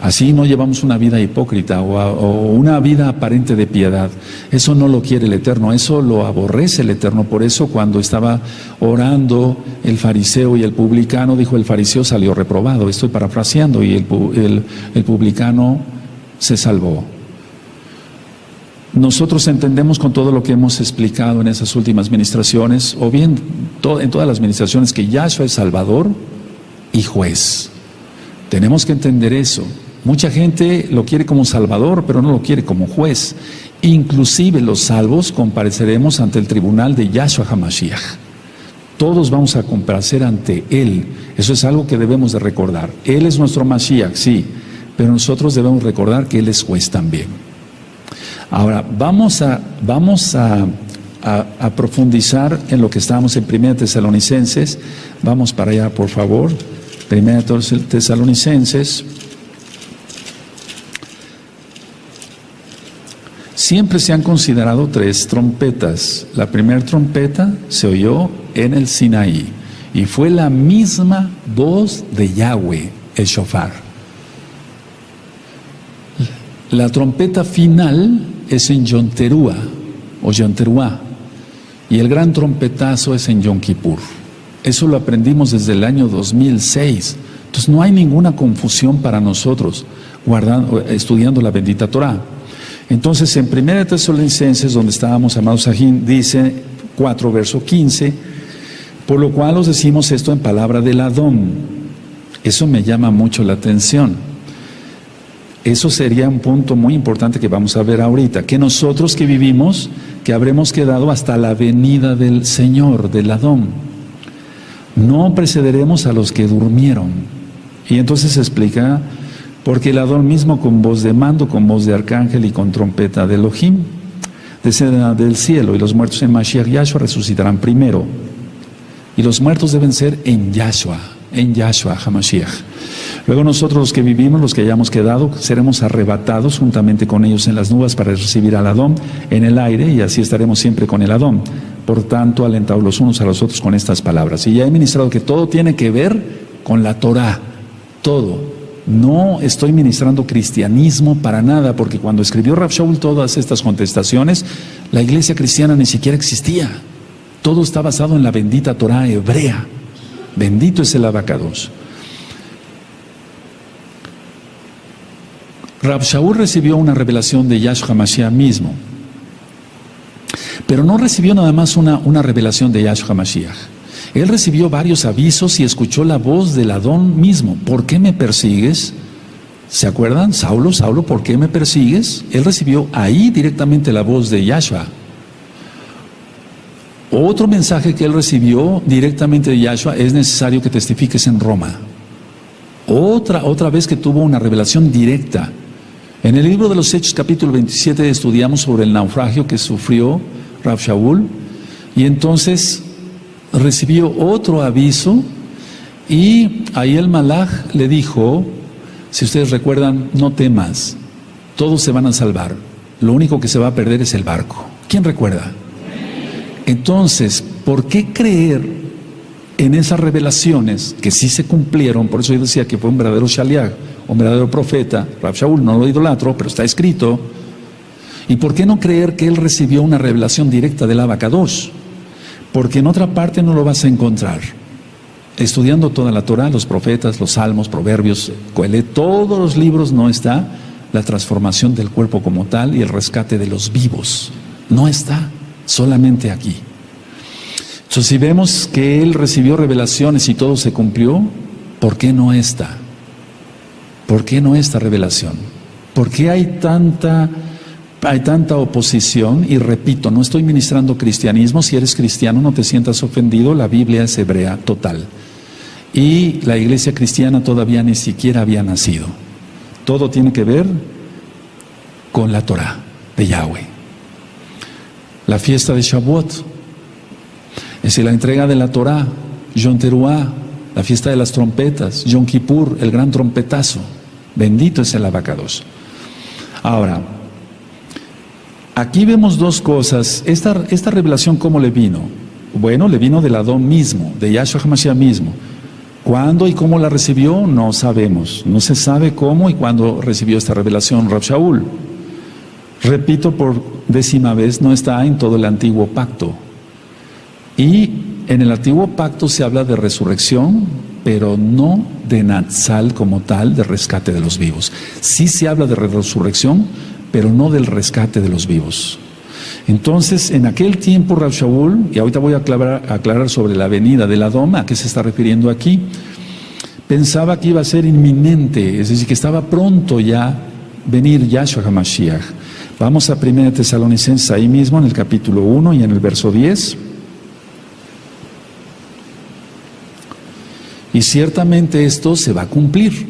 Así no llevamos una vida hipócrita o una vida aparente de piedad. Eso no lo quiere el Eterno, eso lo aborrece el Eterno. Por eso cuando estaba orando el fariseo y el publicano, dijo: el fariseo salió reprobado. Estoy parafraseando, y el publicano se salvó. Nosotros entendemos con todo lo que hemos explicado en esas últimas ministraciones, o bien en todas las ministraciones, que Yahshua es Salvador y juez. Tenemos que entender eso. Mucha gente lo quiere como Salvador, pero no lo quiere como juez. Inclusive los salvos compareceremos ante el tribunal de Yahshua HaMashiach. Todos vamos a comparecer ante Él. Eso es algo que debemos de recordar. Él es nuestro Mashiach, sí, pero nosotros debemos recordar que Él es juez también. Ahora, vamos a profundizar en lo que estábamos en 1 Tesalonicenses. Vamos para allá, por favor. 1 Tesalonicenses. Siempre se han considerado 3 trompetas. La primera trompeta se oyó en el Sinaí y fue la misma voz de Yahweh, el shofar. La trompeta final es en Yom Teruah o Yom Teruah, y el gran trompetazo es en Yom Kippur. Eso lo aprendimos desde el año 2006. Entonces no hay ninguna confusión para nosotros estudiando la bendita Torah. Entonces en 1 Tesalonicenses, donde estábamos, amados Sajín, dice 4, verso 15: por lo cual os decimos esto en palabra del Adón. Eso me llama mucho la atención. Eso sería un punto muy importante que vamos a ver ahorita, que nosotros que vivimos, que habremos quedado hasta la venida del Señor, del Adón. No precederemos a los que durmieron. Y entonces se explica: porque el Adón mismo, con voz de mando, con voz de arcángel y con trompeta de Elohim, descenderá del cielo, y los muertos en Mashiach Yahshua resucitarán primero. Y los muertos deben ser en Yahshua HaMashiach. Luego nosotros, los que vivimos, los que hayamos quedado, seremos arrebatados juntamente con ellos en las nubes para recibir al Adón en el aire, y así estaremos siempre con el Adón. Por tanto, alentaos los unos a los otros con estas palabras. Y ya he ministrado que todo tiene que ver con la Torah, todo. No estoy ministrando cristianismo para nada, porque cuando escribió Rav Shaul todas estas contestaciones, la iglesia cristiana ni siquiera existía. Todo está basado en la bendita Torah hebrea. Bendito es el abacados. Rav Shaul recibió una revelación de Yahshua HaMashiach mismo, pero no recibió nada más una revelación de Yahshua HaMashiach. Él recibió varios avisos y escuchó la voz del Adón mismo. ¿Por qué me persigues? ¿Se acuerdan? Saulo, Saulo, ¿por qué me persigues? Él recibió ahí directamente la voz de Yahshua. Otro mensaje que él recibió directamente de Yahshua: es necesario que testifiques en Roma. Otra vez que tuvo una revelación directa. En el libro de los Hechos, capítulo 27, estudiamos sobre el naufragio que sufrió Rav Shaul, y entonces recibió otro aviso, y ahí el Malaj le dijo: si ustedes recuerdan, no temas, todos se van a salvar, lo único que se va a perder es el barco. ¿Quién recuerda? Entonces, ¿por qué creer en esas revelaciones que sí se cumplieron? Por eso yo decía que fue un verdadero shaliach, un verdadero profeta. Rav Shaul, no lo idolatro, pero está escrito. ¿Y por qué no creer que él recibió una revelación directa del Abacadosh? Porque en otra parte no lo vas a encontrar. Estudiando toda la Torah, los profetas, los salmos, proverbios, Coelet, todos los libros, no está la transformación del cuerpo como tal y el rescate de los vivos. No está, solamente aquí. Entonces, si vemos que él recibió revelaciones y todo se cumplió, ¿por qué no esta? ¿Por qué no esta revelación? ¿Por qué hay tanta oposición? Y repito, no estoy ministrando cristianismo. Si eres cristiano, no te sientas ofendido. La Biblia es hebrea total. Y la iglesia cristiana todavía ni siquiera había nacido. Todo tiene que ver con la Torah de Yahweh. La fiesta de Shavuot. decir, la entrega de la Torá, Yom Teruah, la fiesta de las trompetas, Yom Kippur, el gran trompetazo. Bendito es el abacados. Ahora, aquí vemos dos cosas. Esta revelación, ¿cómo le vino? Bueno, le vino del Adón mismo, de Yahshua HaMashiach mismo. ¿Cuándo y cómo la recibió? No sabemos. No se sabe cómo y cuándo recibió esta revelación Rab Shaul. Repito por 10ª vez, no está en todo el antiguo pacto. Y en el antiguo pacto se habla de resurrección, pero no de Natsal como tal, de rescate de los vivos. Sí se habla de resurrección, pero no del rescate de los vivos. Entonces, en aquel tiempo, Rab Shaul, y ahorita voy a aclarar sobre la venida del Adón, ¿a qué se está refiriendo aquí? Pensaba que iba a ser inminente, es decir, que estaba pronto ya venir Yahshua HaMashiach. Vamos a 1 Tesalonicenses, ahí mismo, en el capítulo 1 y en el verso 10. Y ciertamente esto se va a cumplir,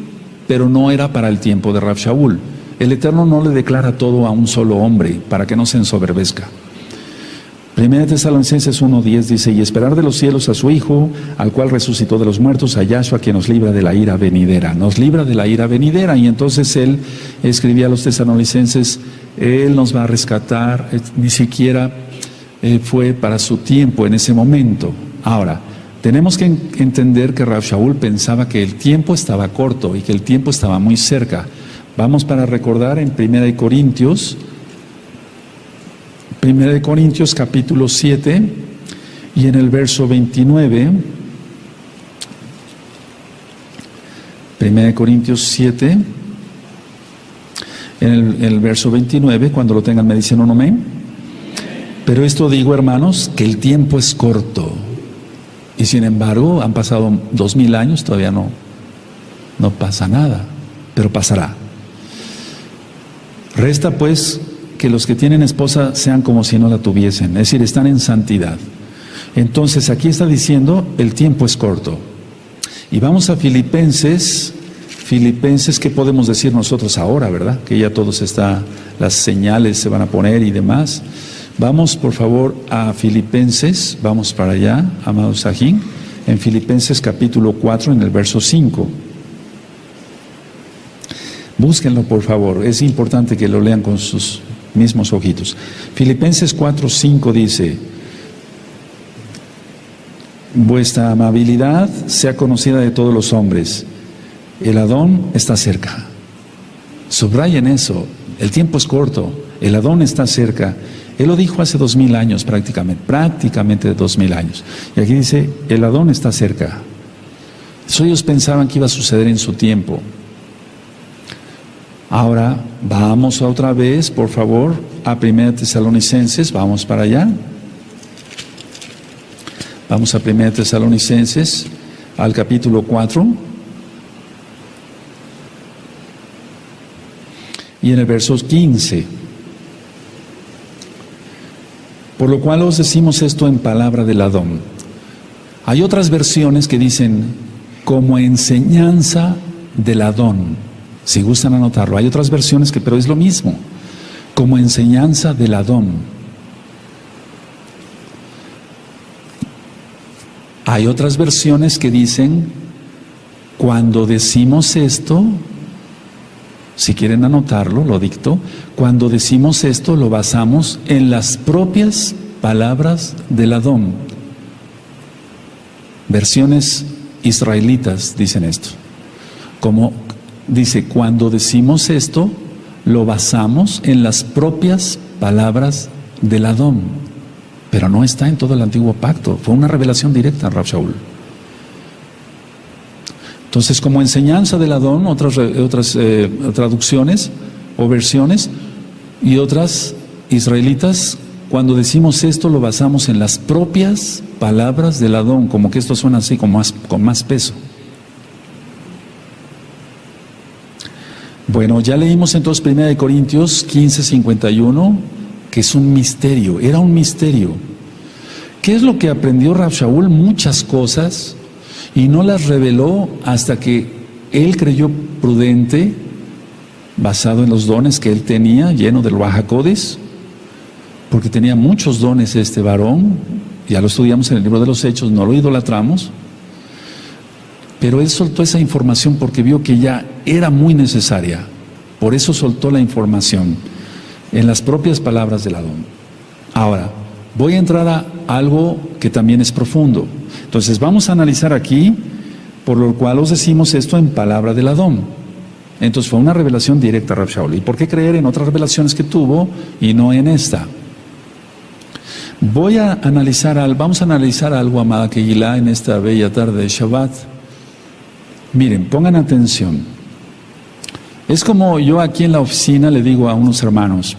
pero no era para el tiempo de Rab Shaul. El Eterno no le declara todo a un solo hombre, para que no se ensoberbezca. 1 Tesalonicenses 1:10 dice, y esperar de los cielos a su Hijo, al cual resucitó de los muertos, a Yahshua, que nos libra de la ira venidera. Nos libra de la ira venidera. Y entonces él escribía a los tesalonicenses, él nos va a rescatar, ni siquiera fue para su tiempo en ese momento. Ahora, tenemos que entender que Rab Shaul pensaba que el tiempo estaba corto y que el tiempo estaba muy cerca. Vamos para recordar en 1 Corintios capítulo 7 y en el verso 29. 1 Corintios 7, en el verso 29, cuando lo tengan me dicen un amén. Pero esto digo, hermanos, que el tiempo es corto. Y sin embargo, han pasado 2000 años, todavía no pasa nada, pero pasará. Resta pues que los que tienen esposa sean como si no la tuviesen, es decir, están en santidad. Entonces aquí está diciendo, el tiempo es corto. Y vamos a Filipenses, ¿qué podemos decir nosotros ahora, verdad? Que ya todos las señales se van a poner y demás. Vamos por favor a Filipenses, vamos para allá, amados Sajín, en Filipenses capítulo 4, en el verso 5. Búsquenlo por favor, es importante que lo lean con sus mismos ojitos. Filipenses 4:5 dice, vuestra amabilidad sea conocida de todos los hombres, el Adón está cerca. Subrayen eso, el tiempo es corto, el Adón está cerca. Él lo dijo hace 2000 años prácticamente 2000 años. Y aquí dice, el Adón está cerca. Eso ellos pensaban que iba a suceder en su tiempo. Ahora, vamos otra vez, por favor, a 1 Tesalonicenses, vamos para allá. Vamos a 1 Tesalonicenses, al capítulo 4. Y en el verso 15. Por lo cual os decimos esto en palabra del Adón. Hay otras versiones que dicen, como enseñanza del Adón. Si gustan anotarlo, hay otras versiones pero es lo mismo, como enseñanza del Adón. Hay otras versiones que dicen, cuando decimos esto, si quieren anotarlo, lo dicto, cuando decimos esto lo basamos en las propias palabras del Adón. Versiones israelitas dicen esto, como dice, cuando decimos esto, lo basamos en las propias palabras del Adón. Pero no está en todo el antiguo pacto. Fue una revelación directa a Rab Shaul. Entonces, como enseñanza del Adón, otras traducciones o versiones, y otras israelitas, cuando decimos esto, lo basamos en las propias palabras del Adón. Como que esto suena así, con más peso. Bueno, ya leímos entonces 1 Corintios 15:51, que es un misterio, era un misterio. ¿Qué es lo que aprendió Rab Shaul? Muchas cosas, y no las reveló hasta que él creyó prudente, basado en los dones que él tenía, lleno del Ruach HaKodesh, porque tenía muchos dones este varón, ya lo estudiamos en el libro de los Hechos, no lo idolatramos, pero él soltó esa información porque vio que ya era muy necesaria. Por eso soltó la información en las propias palabras del Adón. Ahora, voy a entrar a algo que también es profundo. Entonces vamos a analizar aquí, por lo cual os decimos esto en palabra del Adón. Entonces fue una revelación directa a Rab Shaul. ¿Y por qué creer en otras revelaciones que tuvo y no en esta? Vamos a analizar algo, amada Kehilá, en esta bella tarde de Shabbat. Miren, pongan atención. Es como yo aquí en la oficina le digo a unos hermanos,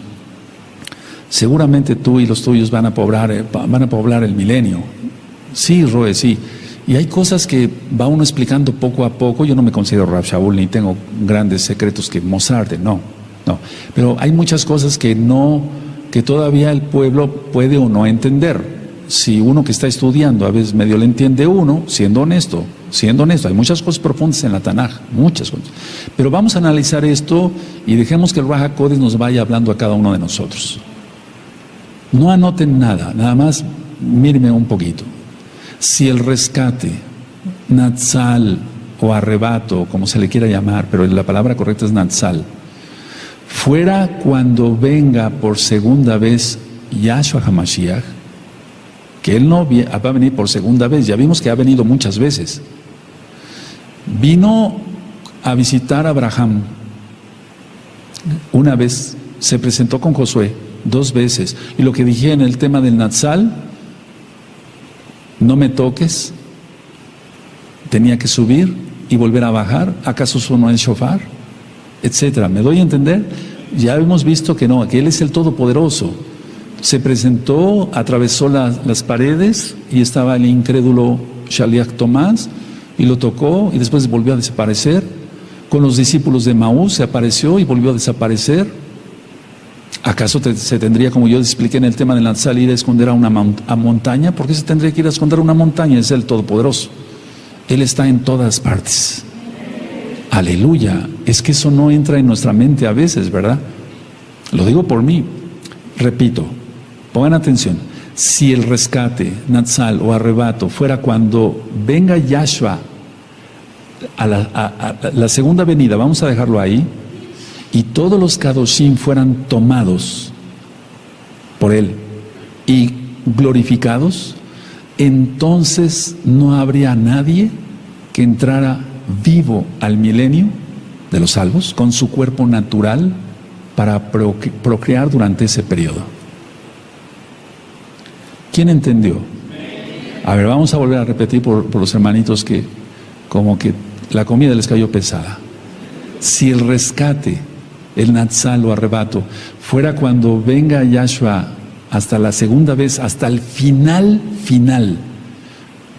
seguramente tú y los tuyos van a poblar el milenio. Sí, Roe, sí. Y hay cosas que va uno explicando poco a poco. Yo no me considero Rab Shaul ni tengo grandes secretos que mostrarte, no. Pero hay muchas cosas que todavía el pueblo puede o no entender. Si uno que está estudiando a veces medio le entiende uno, siendo honesto, hay muchas cosas profundas en la Tanaj, muchas cosas. Pero vamos a analizar esto y dejemos que el Ruach HaKodesh nos vaya hablando a cada uno de nosotros. No anoten nada, nada más mírenme un poquito. Si el rescate, Natsal o arrebato, como se le quiera llamar, pero la palabra correcta es Natsal, fuera cuando venga por segunda vez Yahshua HaMashiach, que Él no va a venir por segunda vez, ya vimos que ha venido muchas veces. Vino a visitar a Abraham una vez, se presentó con Josué 2 veces, y lo que dije en el tema del Natsal, no me toques, tenía que subir y volver a bajar, ¿acaso sonó el shofar? Etcétera, ¿me doy a entender? Ya hemos visto que no, que Él es el Todopoderoso. Se presentó, atravesó las paredes y estaba el incrédulo Shaliach Tomás y lo tocó y después volvió a desaparecer. Con los discípulos de Maús se apareció y volvió a desaparecer. ¿Acaso se tendría, como yo expliqué en el tema de la Natsal, ir a esconder a una montaña? ¿Por qué se tendría que ir a esconder a una montaña? Es el Todopoderoso. Él está en todas partes. Aleluya. Es que eso no entra en nuestra mente a veces, ¿verdad? Lo digo por mí. Repito, pongan atención. Si el rescate, Natsal o arrebato fuera cuando venga Yahshua a la segunda venida, vamos a dejarlo ahí, y todos los Kadoshim fueran tomados por Él y glorificados, entonces no habría nadie que entrara vivo al milenio de los salvos con su cuerpo natural para procrear durante ese periodo. ¿Quién entendió? A ver, vamos a volver a repetir por los hermanitos que como que la comida les cayó pesada. Si el rescate, el Natsal o arrebato, fuera cuando venga Yahshua hasta la segunda vez, hasta el final,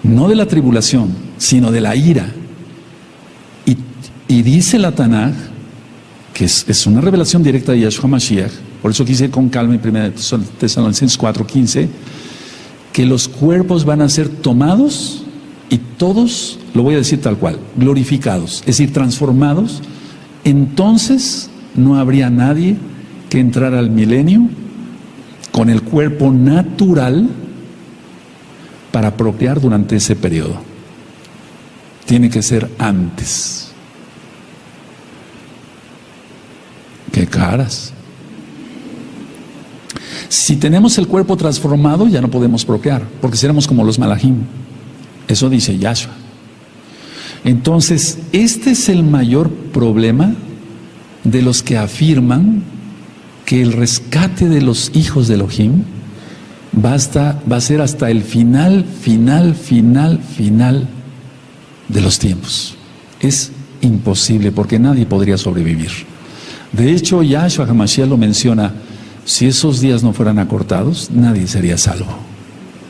no de la tribulación, sino de la ira. Y dice la Tanaj, que es una revelación directa de Yahshua Mashiach, por eso quise ir con calma en 1 Tesalonicenses 4:15, que los cuerpos van a ser tomados y todos, lo voy a decir tal cual, glorificados, es decir, transformados. Entonces no habría nadie que entrara al milenio con el cuerpo natural para procrear durante ese periodo. Tiene que ser antes. ¡Qué caras! Si tenemos el cuerpo transformado, ya no podemos procrear, porque seremos como los malajim. Eso dice Yahshua. Entonces, este es el mayor problema de los que afirman que el rescate de los hijos de Elohim va a ser hasta el final de los tiempos. Es imposible, porque nadie podría sobrevivir. De hecho, Yahshua HaMashiach lo menciona: si esos días no fueran acortados, nadie sería salvo.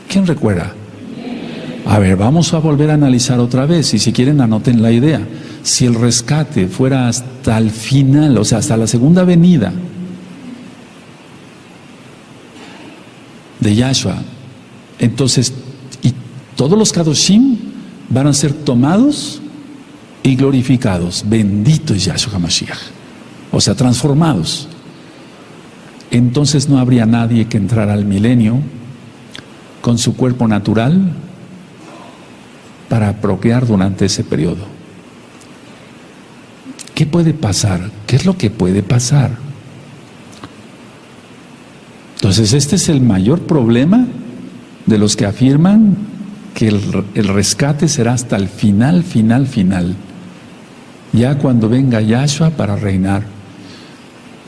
¿Quién recuerda? A ver, vamos a volver a analizar otra vez, y si quieren anoten la idea. Si el rescate fuera hasta el final, o sea, hasta la segunda venida de Yahshua, entonces, y todos los Kadoshim van a ser tomados y glorificados. Bendito es Yahshua HaMashiach. O sea, transformados. Entonces no habría nadie que entrara al milenio con su cuerpo natural para procrear durante ese periodo. ¿Qué puede pasar? ¿Qué es lo que puede pasar? Entonces, este es el mayor problema de los que afirman que el rescate será hasta el final, ya cuando venga Yahshua para reinar.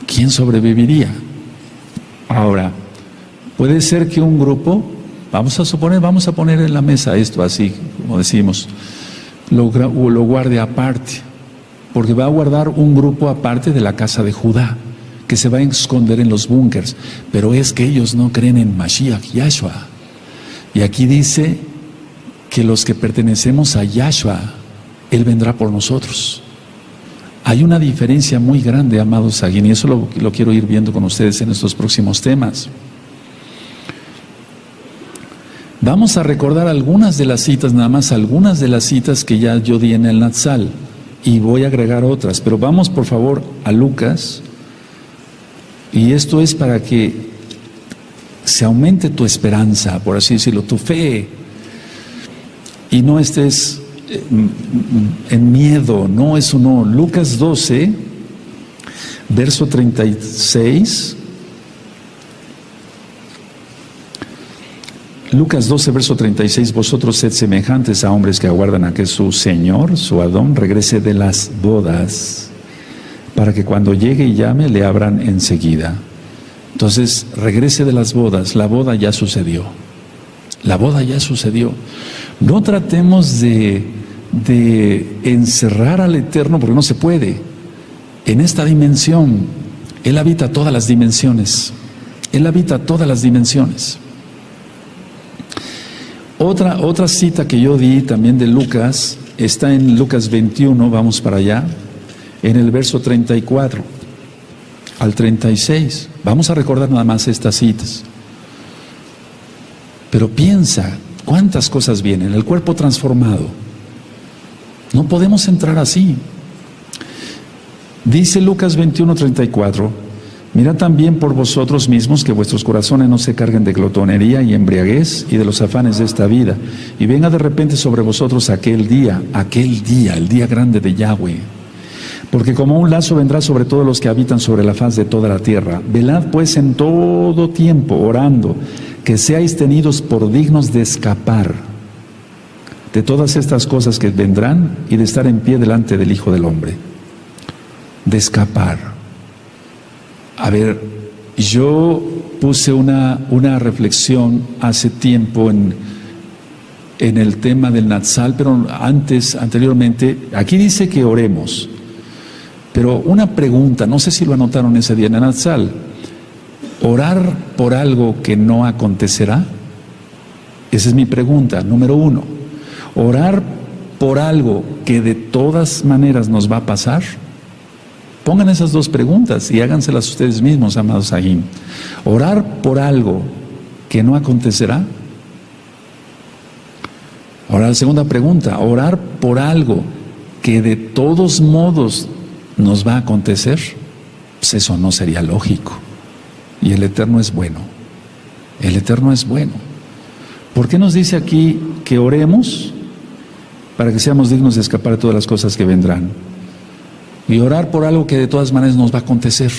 ¿Quién sobreviviría? Ahora, puede ser que un grupo, vamos a poner en la mesa esto así, como decimos, lo guarde aparte, porque va a guardar un grupo aparte de la casa de Judá, que se va a esconder en los búnkers, pero es que ellos no creen en Mashiach, Yahshua. Y aquí dice que los que pertenecemos a Yahshua, Él vendrá por nosotros. Hay una diferencia muy grande, amados Saguín, y eso lo quiero ir viendo con ustedes en estos próximos temas. Vamos a recordar algunas de las citas, nada más algunas de las citas que ya yo di en el Natsal, y voy a agregar otras, pero vamos por favor a Lucas, y esto es para que se aumente tu esperanza, por así decirlo, tu fe, y no estés en miedo, no, eso no. Lucas 12, verso 36. Lucas 12, verso 36, vosotros sed semejantes a hombres que aguardan a que su Señor, su Adón, regrese de las bodas, para que cuando llegue y llame, le abran enseguida. Entonces, regrese de las bodas, la boda ya sucedió. La boda ya sucedió. No tratemos de encerrar al Eterno, porque no se puede. En esta dimensión, Él habita todas las dimensiones. Él habita todas las dimensiones. Otra cita que yo di también de Lucas, está en Lucas 21, vamos para allá, en el verso 34 al 36. Vamos a recordar nada más estas citas. Pero piensa, ¿cuántas cosas vienen? El cuerpo transformado. No podemos entrar así. Dice Lucas 21:34, mirad también por vosotros mismos que vuestros corazones no se carguen de glotonería y embriaguez y de los afanes de esta vida, y venga de repente sobre vosotros aquel día, el día grande de Yahweh. Porque como un lazo vendrá sobre todos los que habitan sobre la faz de toda la tierra. Velad pues en todo tiempo, orando, que seáis tenidos por dignos de escapar de todas estas cosas que vendrán y de estar en pie delante del Hijo del Hombre. De escapar. A ver, yo puse una reflexión hace tiempo en el tema del Natsal, pero anteriormente, aquí dice que oremos. Pero una pregunta, no sé si lo anotaron ese día en el Natsal, ¿orar por algo que no acontecerá? Esa es mi pregunta, número uno. ¿Orar por algo que de todas maneras nos va a pasar? Pongan esas dos preguntas y háganselas ustedes mismos, amados Ahim. ¿Orar por algo que no acontecerá? Ahora la segunda pregunta, ¿orar por algo que de todos modos nos va a acontecer? Pues eso no sería lógico. Y el Eterno es bueno. El Eterno es bueno. ¿Por qué nos dice aquí que oremos? Para que seamos dignos de escapar de todas las cosas que vendrán. Y orar por algo que de todas maneras nos va a acontecer.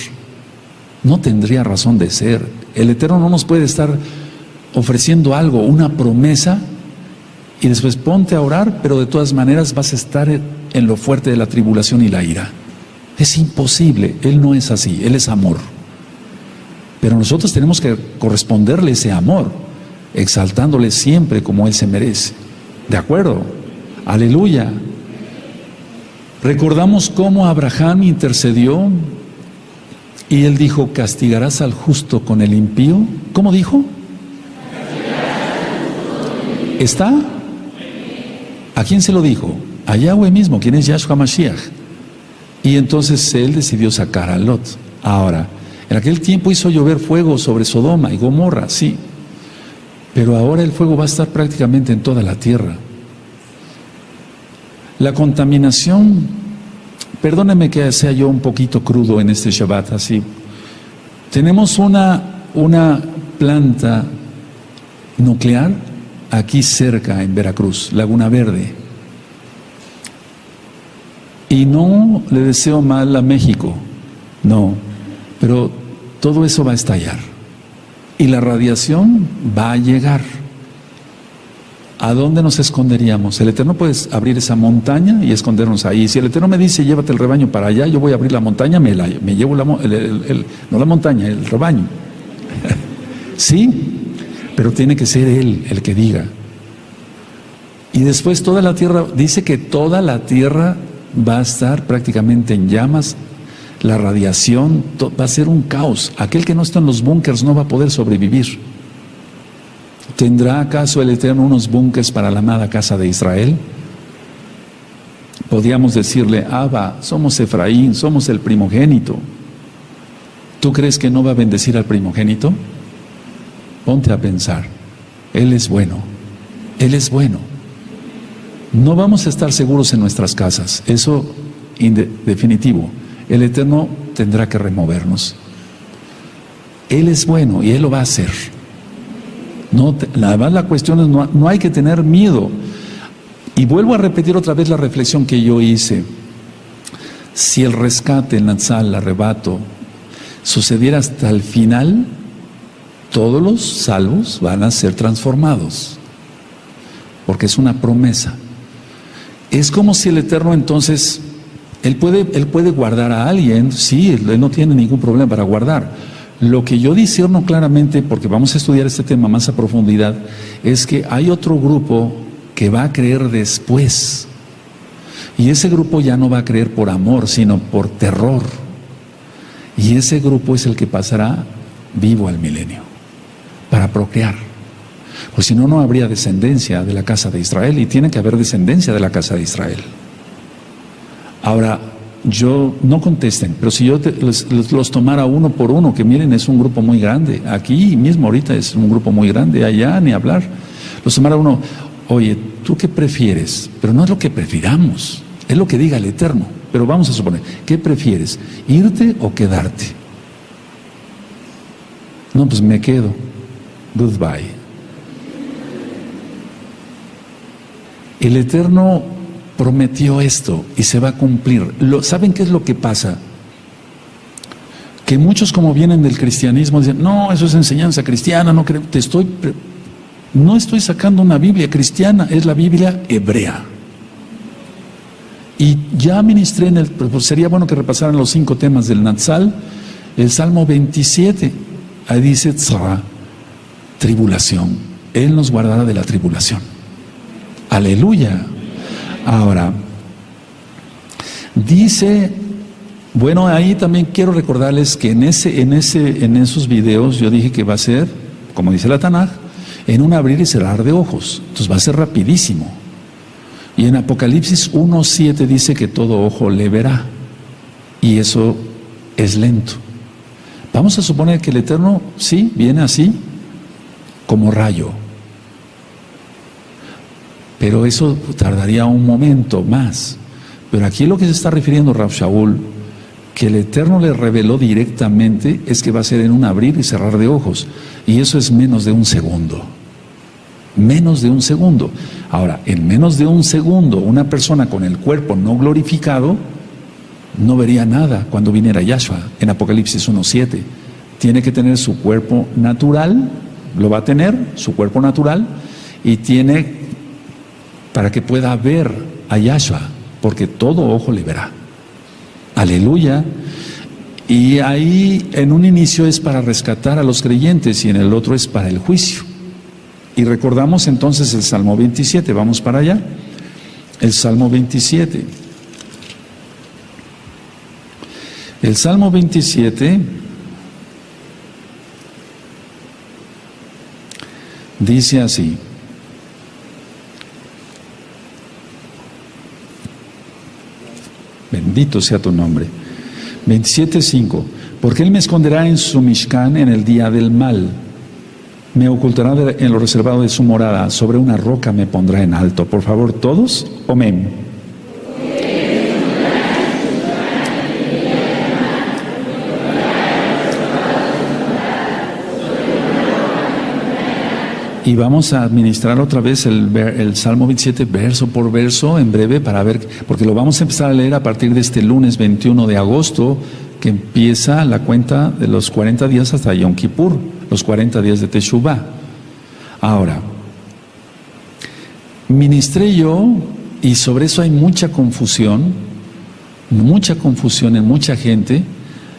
No tendría razón de ser. El Eterno no nos puede estar ofreciendo algo, una promesa, y después ponte a orar, pero de todas maneras vas a estar en lo fuerte de la tribulación y la ira. Es imposible. Él no es así. Él es amor. Pero nosotros tenemos que corresponderle ese amor, exaltándole siempre como Él se merece. ¿De acuerdo? Aleluya. Recordamos cómo Abraham intercedió y él dijo, ¿castigarás al justo con el impío? ¿Cómo dijo? ¿Está? ¿A quién se lo dijo? A Yahweh mismo, quien es Yahshua Mashiach. Y entonces él decidió sacar a Lot. Ahora, en aquel tiempo hizo llover fuego sobre Sodoma y Gomorra, sí. Pero ahora el fuego va a estar prácticamente en toda la tierra. La contaminación, perdóneme que sea yo un poquito crudo en este Shabbat, así. Tenemos una planta nuclear aquí cerca en Veracruz, Laguna Verde. Y no le deseo mal a México, no, pero todo eso va a estallar y la radiación va a llegar. ¿A dónde nos esconderíamos? El Eterno puede abrir esa montaña y escondernos ahí. Si el Eterno me dice, llévate el rebaño para allá, yo voy a abrir la montaña, me llevo no la montaña, el rebaño. Sí, pero tiene que ser Él el que diga. Y después toda la tierra, dice que toda la tierra va a estar prácticamente en llamas, la radiación, va a ser un caos. Aquel que no está en los búnkers no va a poder sobrevivir. ¿Tendrá acaso el Eterno unos búnkers para la amada casa de Israel? Podríamos decirle, Abba, somos Efraín, somos el primogénito. ¿Tú crees que no va a bendecir al primogénito? Ponte a pensar, Él es bueno, Él es bueno. No vamos a estar seguros en nuestras casas, eso definitivo. El Eterno tendrá que removernos. Él es bueno y Él lo va a hacer. Además la cuestión es, no hay que tener miedo. Y vuelvo a repetir otra vez la reflexión que yo hice. Si el rescate, el Natsal, el arrebato, sucediera hasta el final, todos los salvos van a ser transformados. Porque es una promesa. Es como si el Eterno entonces, Él puede guardar a alguien, sí, Él no tiene ningún problema para guardar. Lo que yo discierno claramente, porque vamos a estudiar este tema más a profundidad, es que hay otro grupo que va a creer después. Y ese grupo ya no va a creer por amor, sino por terror. Y ese grupo es el que pasará vivo al milenio, para procrear. Pues si no, no habría descendencia de la casa de Israel, y tiene que haber descendencia de la casa de Israel. Ahora, no contesten, pero si yo los tomara uno por uno, que miren, es un grupo muy grande, aquí mismo ahorita es un grupo muy grande, allá ni hablar, los tomara uno, oye, ¿tú qué prefieres? Pero no es lo que prefiramos, es lo que diga el Eterno, pero vamos a suponer, ¿qué prefieres? ¿Irte o quedarte? No, pues me quedo, goodbye. El Eterno prometió esto y se va a cumplir. ¿Saben qué es lo que pasa? Que muchos, como vienen del cristianismo, dicen, no, eso es enseñanza cristiana, no creo, no estoy sacando una Biblia cristiana, es la Biblia hebrea. Y ya ministré pues sería bueno que repasaran los 5 temas del Natsal, el Salmo 27, ahí dice, tzara, tribulación, Él nos guardará de la tribulación. Aleluya. Ahora, dice, bueno, ahí también quiero recordarles que en esos videos yo dije que va a ser, como dice la Tanaj, en un abrir y cerrar de ojos. Entonces va a ser rapidísimo. Y en Apocalipsis 1:7 dice que todo ojo le verá. Y eso es lento. Vamos a suponer que el Eterno, sí, viene así, como rayo. Pero eso tardaría un momento más. Pero aquí lo que se está refiriendo Rav Shaul, que el Eterno le reveló directamente, es que va a ser en un abrir y cerrar de ojos. Y eso es menos de un segundo. Menos de un segundo. Ahora, en menos de un segundo, una persona con el cuerpo no glorificado no vería nada cuando viniera Yahshua, en Apocalipsis 1:7. Tiene que tener su cuerpo natural, lo va a tener, su cuerpo natural, y tiene para que pueda ver a Yahshua, porque todo ojo le verá. Aleluya. Y ahí en un inicio es para rescatar a los creyentes y en el otro es para el juicio. Y recordamos entonces el Salmo 27, vamos para allá. El Salmo 27. El Salmo 27 dice así. Bendito sea tu nombre. 27:5. Porque Él me esconderá en su Mishkan en el día del mal. Me ocultará en lo reservado de su morada. Sobre una roca me pondrá en alto. Por favor, todos, amén. Y vamos a administrar otra vez el Salmo 27 verso por verso en breve para ver, porque lo vamos a empezar a leer a partir de este lunes 21 de agosto, que empieza la cuenta de los 40 días hasta Yom Kippur, los 40 días de Teshuvah. Ahora, ministré yo, y sobre eso hay mucha confusión en mucha gente.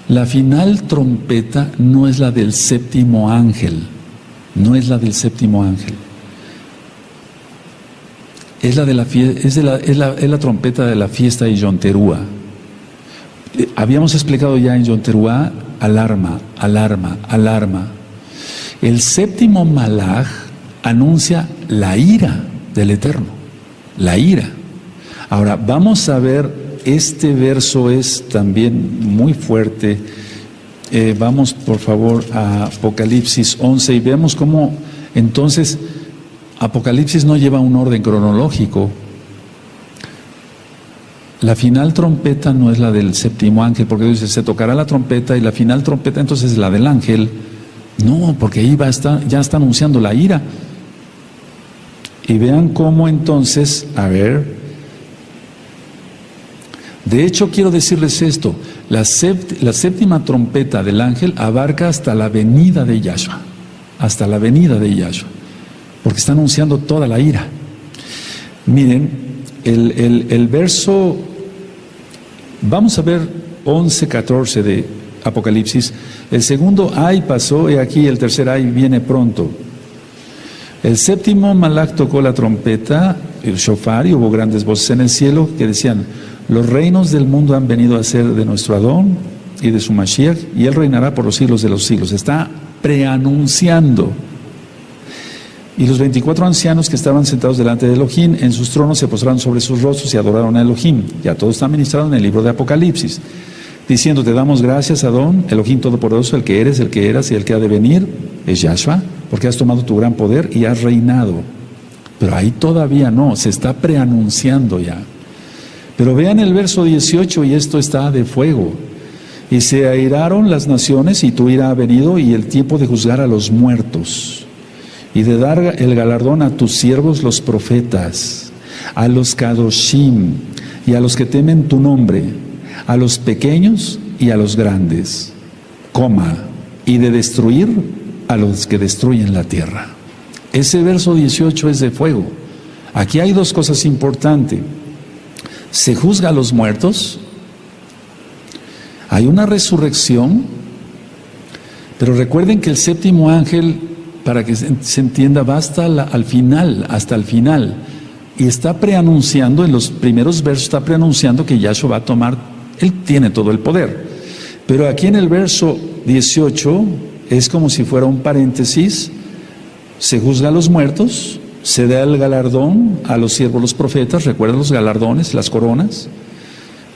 La final trompeta no es la del séptimo ángel. No es la del séptimo ángel. Es la trompeta de la fiesta de Yom Teruah. Habíamos explicado ya en Yom Teruah, alarma, alarma, alarma. El séptimo malaj anuncia la ira del Eterno. La ira. Ahora, vamos a ver, este verso es también muy fuerte. Vamos por favor a Apocalipsis 11 y veamos cómo entonces Apocalipsis no lleva un orden cronológico. La final trompeta no es la del séptimo ángel, porque dice, se tocará la trompeta, y la final trompeta entonces es la del ángel. No, porque ahí ya está anunciando la ira. Y vean cómo entonces, a ver, de hecho quiero decirles esto, la séptima trompeta del ángel abarca hasta la venida de Yahshua, hasta la venida de Yahshua, porque está anunciando toda la ira. Miren, el verso, vamos a ver 11-14 de Apocalipsis. El segundo ay pasó, y aquí el tercer ay viene pronto. El séptimo malaj tocó la trompeta, el shofar, y hubo grandes voces en el cielo que decían: los reinos del mundo han venido a ser de nuestro Adón y de su Mashiach, y él reinará por los siglos de los siglos. Está preanunciando. Y los 24 ancianos que estaban sentados delante de Elohim en sus tronos se postraron sobre sus rostros y adoraron a Elohim. Ya todo está ministrado en el libro de Apocalipsis, diciendo: te damos gracias, Adón, Elohim Todopoderoso, el que eres, el que eras y el que ha de venir, es Yahshua, porque has tomado tu gran poder y has reinado. Pero ahí todavía no, se está preanunciando ya. Pero vean el verso 18, y esto está de fuego. Y se airaron las naciones, y tu ira ha venido, y el tiempo de juzgar a los muertos, y de dar el galardón a tus siervos los profetas, a los kadoshim, y a los que temen tu nombre, a los pequeños y a los grandes, y de destruir a los que destruyen la tierra. Ese verso 18 es de fuego. Aquí hay dos cosas importantes. Se juzga a los muertos, hay una resurrección, pero recuerden que el séptimo ángel, para que se entienda, va hasta el final, y está preanunciando, en los primeros versos está preanunciando que Yahshua va a tomar, él tiene todo el poder. Pero aquí en el verso 18 es como si fuera un paréntesis: se juzga a los muertos, se da el galardón a los siervos, los profetas, recuerden los galardones, las coronas,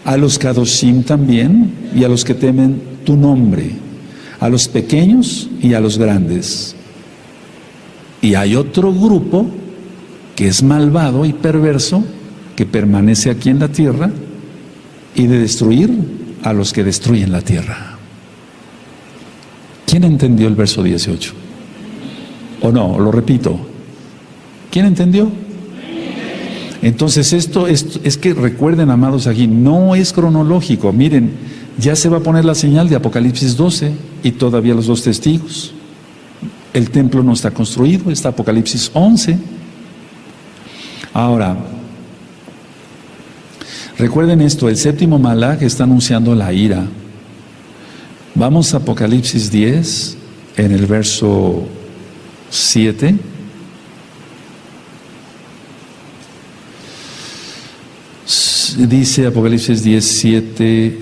a los kadoshim también, y a los que temen tu nombre, a los pequeños y a los grandes. Y hay otro grupo que es malvado y perverso, que permanece aquí en la tierra, y de destruir a los que destruyen la tierra. ¿Quién entendió el verso 18? ¿O no? Lo repito. ¿Quién entendió? Entonces esto es que recuerden, amados, aquí no es cronológico. Miren, ya se va a poner la señal de Apocalipsis 12 y todavía los dos testigos. El templo no está construido, está Apocalipsis 11. Ahora, recuerden esto, el séptimo malaj está anunciando la ira. Vamos a Apocalipsis 10, en el verso 7. Dice Apocalipsis 17,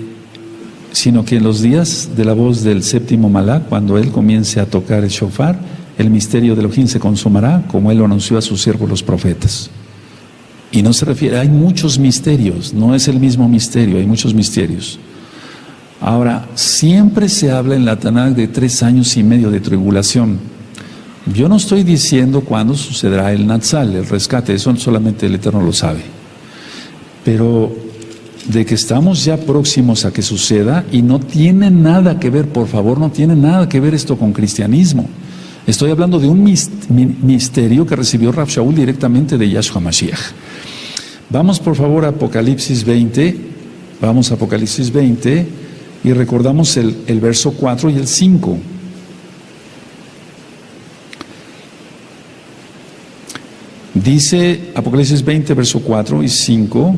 sino que en los días de la voz del séptimo malaj, cuando él comience a tocar el shofar, el misterio de Elohim se consumará, como él lo anunció a sus siervos los profetas. Y no se refiere, hay muchos misterios, no es el mismo misterio, hay muchos misterios. Ahora, siempre se habla en la Tanaj de 3 años y medio de tribulación. Yo no estoy diciendo cuándo sucederá el Natsal, el rescate, eso solamente el Eterno lo sabe. Pero de que estamos ya próximos a que suceda, y no tiene nada que ver, por favor, no tiene nada que ver esto con cristianismo. Estoy hablando de un misterio que recibió Rav Shaul directamente de Yahshua Mashiach. Vamos por favor a Apocalipsis 20, vamos a Apocalipsis 20 y recordamos el verso 4 y el 5. Dice Apocalipsis 20, verso 4 y 5,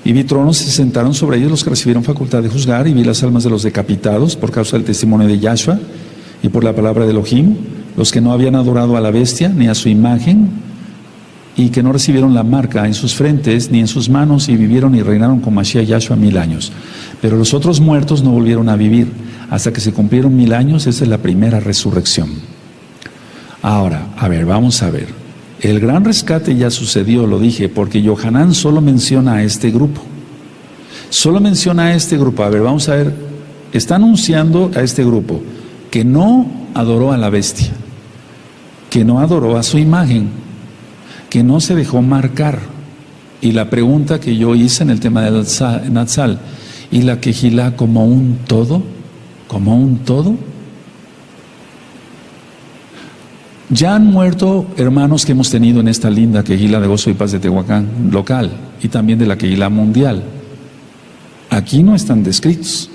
y vi tronos y se sentaron sobre ellos los que recibieron facultad de juzgar, y vi las almas de los decapitados por causa del testimonio de Yahshua y por la palabra de Elohim, los que no habían adorado a la bestia ni a su imagen, y que no recibieron la marca en sus frentes ni en sus manos, y vivieron y reinaron con Mashiach Yahshua 1000 años. Pero los otros muertos no volvieron a vivir hasta que se cumplieron 1000 años. Esa es la primera resurrección. Ahora, a ver, vamos a ver. El gran rescate ya sucedió, lo dije, porque Yohanan solo menciona a este grupo. Solo menciona a este grupo. A ver, vamos a ver. Está anunciando a este grupo que no adoró a la bestia, que no adoró a su imagen, que no se dejó marcar. Y la pregunta que yo hice en el tema del Natsal, ¿y la Kehilá como un todo? ¿Como un todo? Ya han muerto hermanos que hemos tenido en esta linda Kehilá de Gozo y Paz de Tehuacán local y también de la Kehilá mundial. Aquí no están descritos.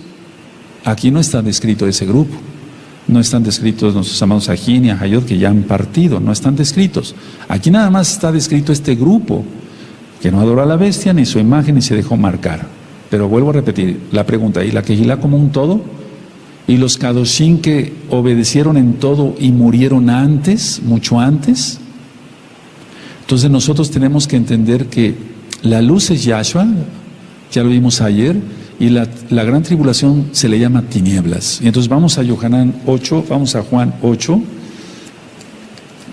Aquí no está descrito ese grupo. No están descritos nuestros amados Ajín y Ajayot que ya han partido. No están descritos. Aquí nada más está descrito este grupo que no adoró a la bestia ni su imagen ni se dejó marcar. Pero vuelvo a repetir la pregunta. ¿Y la Kehilá como un todo? ¿Y los Kadoshim que obedecieron en todo y murieron antes, mucho antes? Entonces nosotros tenemos que entender que la luz es Yahshua, ya lo vimos ayer, y la gran tribulación se le llama tinieblas. Y entonces vamos a Yohanan 8, vamos a Juan 8,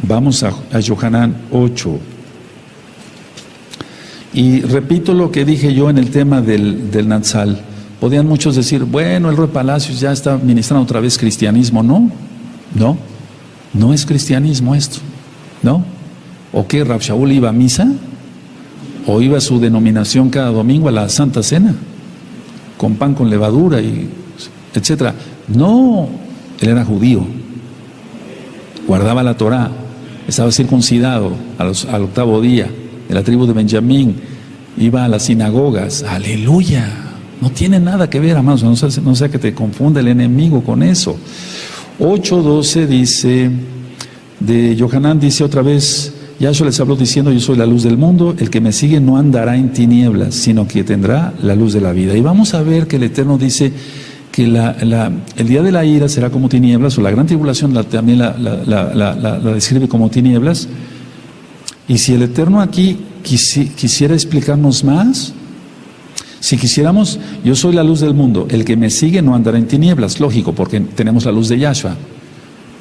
vamos a Yohanan 8. Y repito lo que dije yo en el tema del Natsal. Podían muchos decir, bueno, el Roy Palacios ya está ministrando otra vez cristianismo. No es cristianismo esto, ¿no? ¿O qué? ¿Rav Shaul iba a misa? ¿O iba a su denominación cada domingo a la Santa Cena? Con pan con levadura y etcétera. No, él era judío, guardaba la Torá, estaba circuncidado al 8º día, de la tribu de Benjamín, iba a las sinagogas. ¡Aleluya! No tiene nada que ver, hermanos, no sea que te confunda el enemigo con eso. 8:12 dice, de Yohanan dice otra vez, Yahshua les habló diciendo, yo soy la luz del mundo, el que me sigue no andará en tinieblas, sino que tendrá la luz de la vida. Y vamos a ver que el Eterno dice que el día de la ira será como tinieblas, o la gran tribulación también la describe como tinieblas. Y si el Eterno aquí quisiera explicarnos más, si quisiéramos, yo soy la luz del mundo, el que me sigue no andará en tinieblas, lógico, porque tenemos la luz de Yahshua.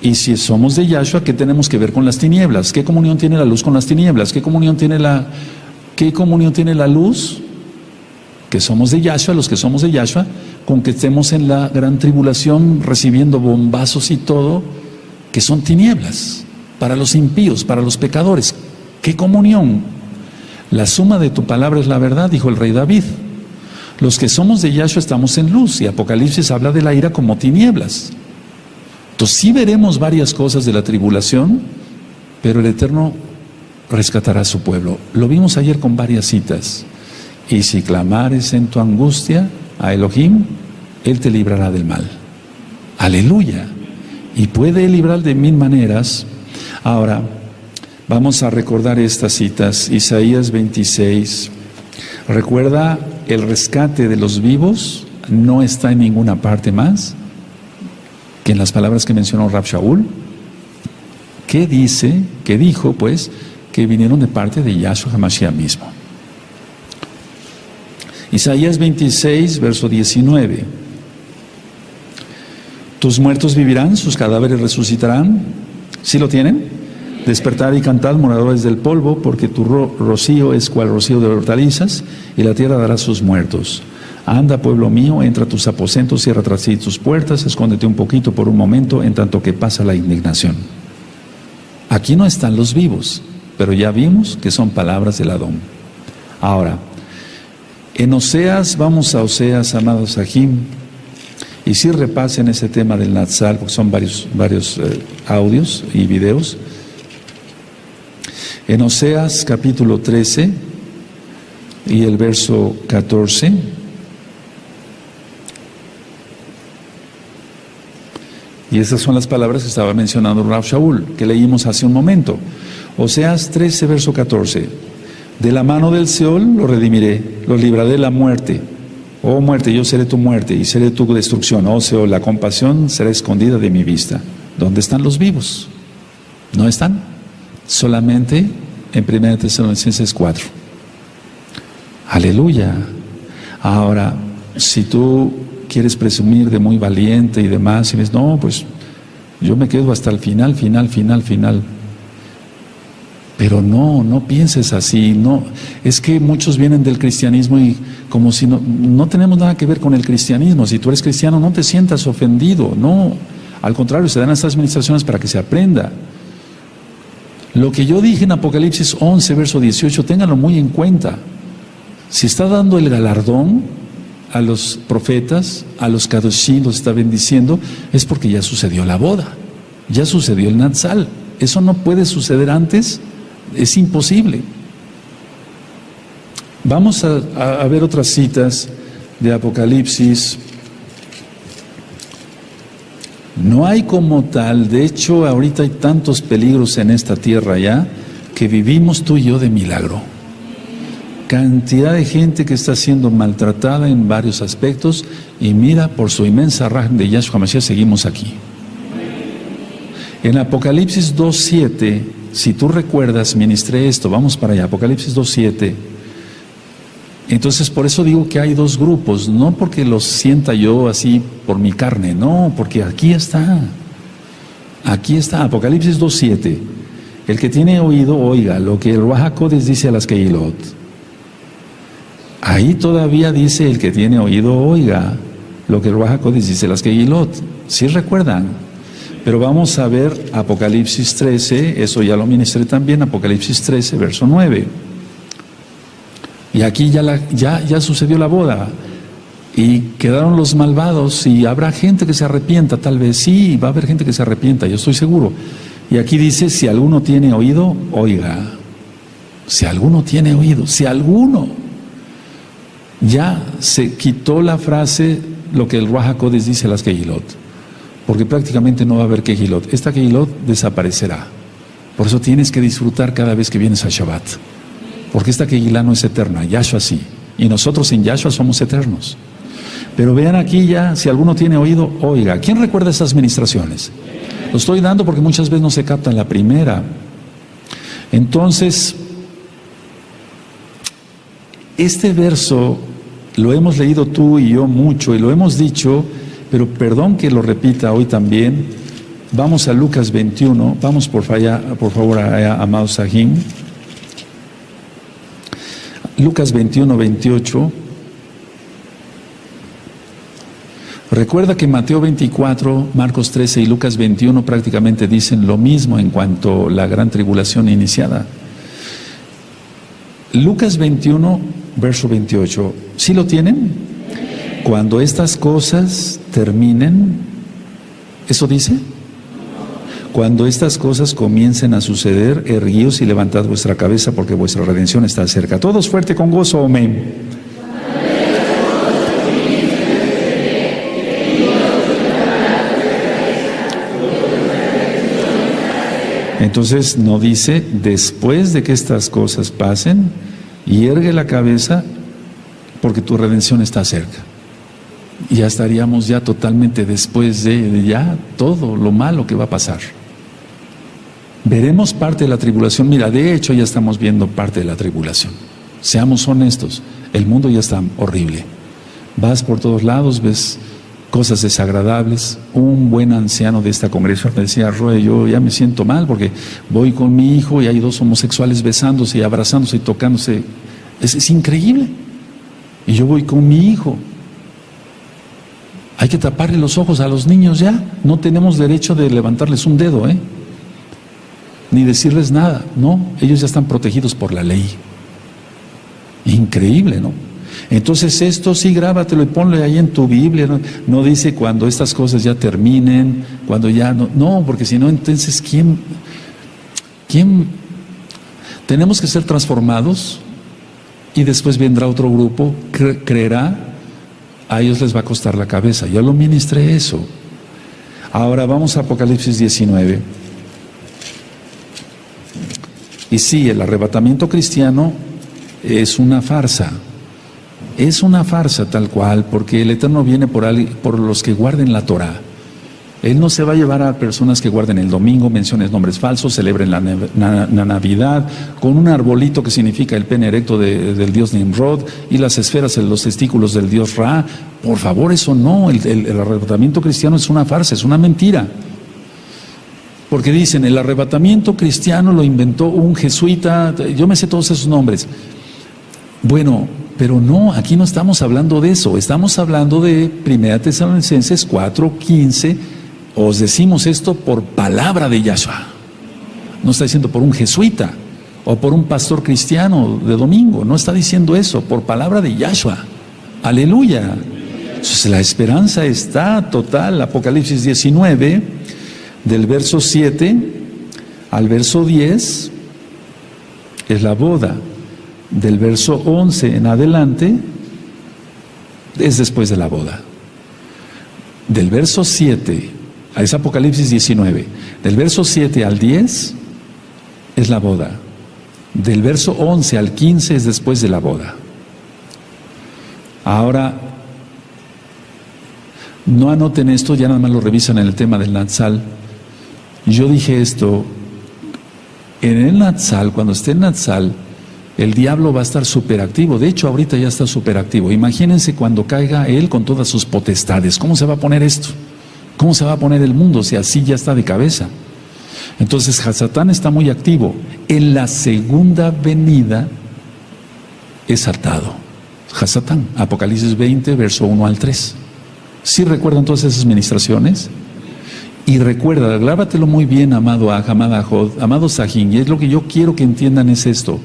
Y si somos de Yahshua, ¿qué tenemos que ver con las tinieblas? ¿Qué comunión tiene la luz con las tinieblas? ¿Qué comunión tiene la luz? Que somos de Yahshua, los que somos de Yahshua, con que estemos en la gran tribulación recibiendo bombazos y todo, que son tinieblas, para los impíos, para los pecadores. ¿Qué comunión? La suma de tu palabra es la verdad, dijo el rey David. Los que somos de Yahshua estamos en luz, y Apocalipsis habla de la ira como tinieblas. Entonces sí veremos varias cosas de la tribulación, pero el Eterno rescatará a su pueblo. Lo vimos ayer con varias citas. Y si clamares en tu angustia a Elohim, Él te librará del mal. Aleluya. Y puede librar de 1000 maneras. Ahora, vamos a recordar estas citas. Isaías 26. Recuerda, el rescate de los vivos no está en ninguna parte más que en las palabras que mencionó Rav Shaul. ¿Qué dice? ¿Qué dijo? Pues que vinieron de parte de Yahshua HaMashiach mismo. Isaías 26, verso 19. Tus muertos vivirán, sus cadáveres resucitarán. ¿Sí lo tienen? Despertad y cantad, moradores del polvo, porque tu rocío es cual rocío de hortalizas, y la tierra dará sus muertos. Anda, pueblo mío, entra a tus aposentos, cierra tras ti tus puertas, escóndete un poquito por un momento, en tanto que pasa la indignación. Aquí no están los vivos, pero ya vimos que son palabras del Adón. Ahora, en Oseas, vamos a Oseas, amados Ajim, Y sí repasen ese tema del Natsal, porque son varios audios y videos. En Oseas capítulo 13 y el verso 14. Y esas son las palabras que estaba mencionando Rav Shaul, que leímos hace un momento. Oseas 13, verso 14. De la mano del Seol lo redimiré, lo libraré de la muerte. Oh muerte, yo seré tu muerte y seré tu destrucción. Oh Seol, la compasión será escondida de mi vista. ¿Dónde están los vivos? ¿No están? Solamente en 1 Tesalonicenses 4. Aleluya. Ahora, si tú quieres presumir de muy valiente y demás, y ves, no, pues yo me quedo hasta el final. Pero no pienses así, no. Es que muchos vienen del cristianismo y como si no tenemos nada que ver con el cristianismo. Si tú eres cristiano, no te sientas ofendido, no. Al contrario, se dan estas administraciones para que se aprenda. Lo que yo dije en Apocalipsis 11, verso 18, ténganlo muy en cuenta. Si está dando el galardón a los profetas, a los kadoshim, los está bendiciendo, es porque ya sucedió la boda, ya sucedió el Natsal. Eso no puede suceder antes, es imposible. Vamos a ver otras citas de Apocalipsis. No hay como tal, de hecho ahorita hay tantos peligros en esta tierra ya, que vivimos tú y yo de milagro. Cantidad de gente que está siendo maltratada en varios aspectos y mira, por su inmensa raja de Yahshua Mashiach seguimos aquí. En Apocalipsis 2.7, si tú recuerdas, ministré esto, vamos para allá, Apocalipsis 2.7. Entonces por eso digo que hay dos grupos, no porque los sienta yo así por mi carne, no, porque aquí está, Apocalipsis 2.7. El que tiene oído, oiga lo que el Ruach HaKodesh dice a las Kehilot. Ahí todavía dice el que tiene oído, oiga lo que el Ruach HaKodesh dice a las Kehilot. ¿Sí recuerdan? Pero vamos a ver Apocalipsis 13, eso ya lo ministré también, Apocalipsis 13, verso 9. Y aquí ya sucedió la boda y quedaron los malvados y habrá gente que se arrepienta, tal vez sí, va a haber gente que se arrepienta, yo estoy seguro. Y aquí dice, si alguno tiene oído, oiga. Si alguno tiene oído, si alguno. Ya se quitó la frase, lo que el Ruach HaKodesh dice a las Kehilot, porque prácticamente no va a haber Kehilot. Esta Kehilot desaparecerá. Por eso tienes que disfrutar cada vez que vienes a Shabbat, porque esta Kehilá no es eterna, Yahshua sí, y nosotros en Yahshua somos eternos. Pero vean aquí ya, si alguno tiene oído, oiga. ¿Quién recuerda estas ministraciones? Lo estoy dando porque muchas veces no se capta en la primera. Entonces, este verso lo hemos leído tú y yo mucho y lo hemos dicho, pero perdón que lo repita hoy también. Vamos a Lucas 21, vamos por favor a amado Sahim. Lucas 21, 28. Recuerda que Mateo 24, Marcos 13 y Lucas 21 prácticamente dicen lo mismo en cuanto a la gran tribulación iniciada. Lucas 21, verso 28. ¿Sí lo tienen? Cuando estas cosas terminen, ¿eso dice? Cuando estas cosas comiencen a suceder, erguíos y levantad vuestra cabeza porque vuestra redención está cerca. Todos fuerte con gozo, amén. Entonces no dice, después de que estas cosas pasen, yergue la cabeza porque tu redención está cerca. Ya estaríamos ya totalmente después de ya todo lo malo que va a pasar. Veremos parte de la tribulación. Mira, de hecho ya estamos viendo parte de la tribulación. Seamos honestos, el mundo ya está horrible. Vas por todos lados, ves cosas desagradables. Un buen anciano de esta congregación me decía, Roe, yo ya me siento mal porque voy con mi hijo y hay dos homosexuales besándose y abrazándose y tocándose. Es increíble. Y yo voy con mi hijo. Hay que taparle los ojos a los niños ya. No tenemos derecho de levantarles un dedo, ni decirles nada. No, ellos ya están protegidos por la ley. Increíble, ¿no? Entonces esto sí grábatelo y ponle ahí en tu Biblia. No dice cuando estas cosas ya terminen, cuando ya no, porque si no, entonces ¿quién? Tenemos que ser transformados y después vendrá otro grupo, creerá, a ellos les va a costar la cabeza. Yo lo ministré eso. Ahora vamos a Apocalipsis 19. Y sí, el arrebatamiento cristiano es una farsa. Es una farsa tal cual, porque el Eterno viene por los que guarden la Torah. Él no se va a llevar a personas que guarden el domingo, mencionen nombres falsos, celebren la Navidad, con un arbolito que significa el pene erecto del dios Nimrod y las esferas en los testículos del dios Ra. Por favor, eso no. El arrebatamiento cristiano es una farsa, es una mentira. Porque dicen, el arrebatamiento cristiano lo inventó un jesuita, yo me sé todos esos nombres. Bueno, pero no, aquí no estamos hablando de eso, estamos hablando de 1 Tesalonicenses 4:15. Os decimos esto por palabra de Yahshua. No está diciendo por un jesuita o por un pastor cristiano de domingo. No está diciendo eso, por palabra de Yahshua. Aleluya. Entonces la esperanza está total. Apocalipsis 19, del verso 7 al verso 10, es la boda. Del verso 11 en adelante, es después de la boda. Del verso 7, es Apocalipsis 19, del verso 7 al 10 es la boda, del verso 11 al 15 es después de la boda. Ahora, no anoten esto, ya nada más lo revisan en el tema del Natsal. Yo dije esto, en el Natsal, cuando esté en Natsal, el diablo va a estar superactivo. De hecho, ahorita ya está superactivo. Imagínense cuando caiga él con todas sus potestades. ¿Cómo se va a poner esto? ¿Cómo se va a poner el mundo si así ya está de cabeza? Entonces, Hasatán está muy activo. En la segunda venida es atado. Hasatán, Apocalipsis 20, verso 1 al 3. ¿Sí recuerdan todas esas ministraciones? Y recuerda, grábatelo muy bien, amado Aj, amada Jod, amado Sahin, y es lo que yo quiero que entiendan es esto.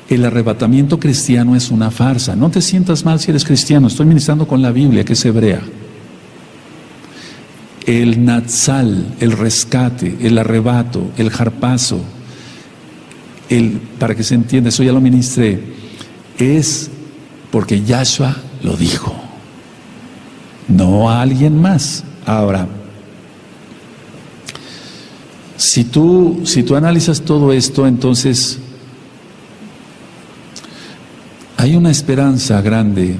El arrebatamiento cristiano es una farsa. No te sientas mal si eres cristiano, estoy ministrando con la Biblia, que es hebrea. El Natsal, el rescate, el arrebato, el harpazo, para que se entienda, eso ya lo ministré, es porque Yahshua lo dijo, no a alguien más. Ahora, si tú analizas todo esto, entonces hay una esperanza grande.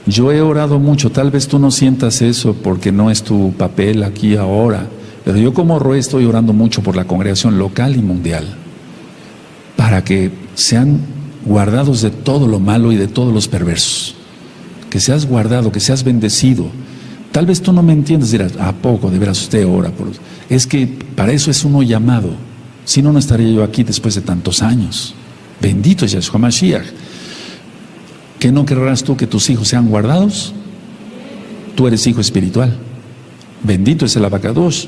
Yo he orado mucho, tal vez tú no sientas eso porque no es tu papel aquí ahora, pero yo como Roé estoy orando mucho por la congregación local y mundial, para que sean guardados de todo lo malo y de todos los perversos, que seas guardado, que seas bendecido. Tal vez tú no me entiendes, dirás, ¿a poco de veras usted ora? Es que para eso es uno llamado, si no, no estaría yo aquí después de tantos años. Bendito es Yahshua Mashiach. ¿Qué no querrás tú que tus hijos sean guardados? Tú eres hijo espiritual. Bendito es el Abacadosh.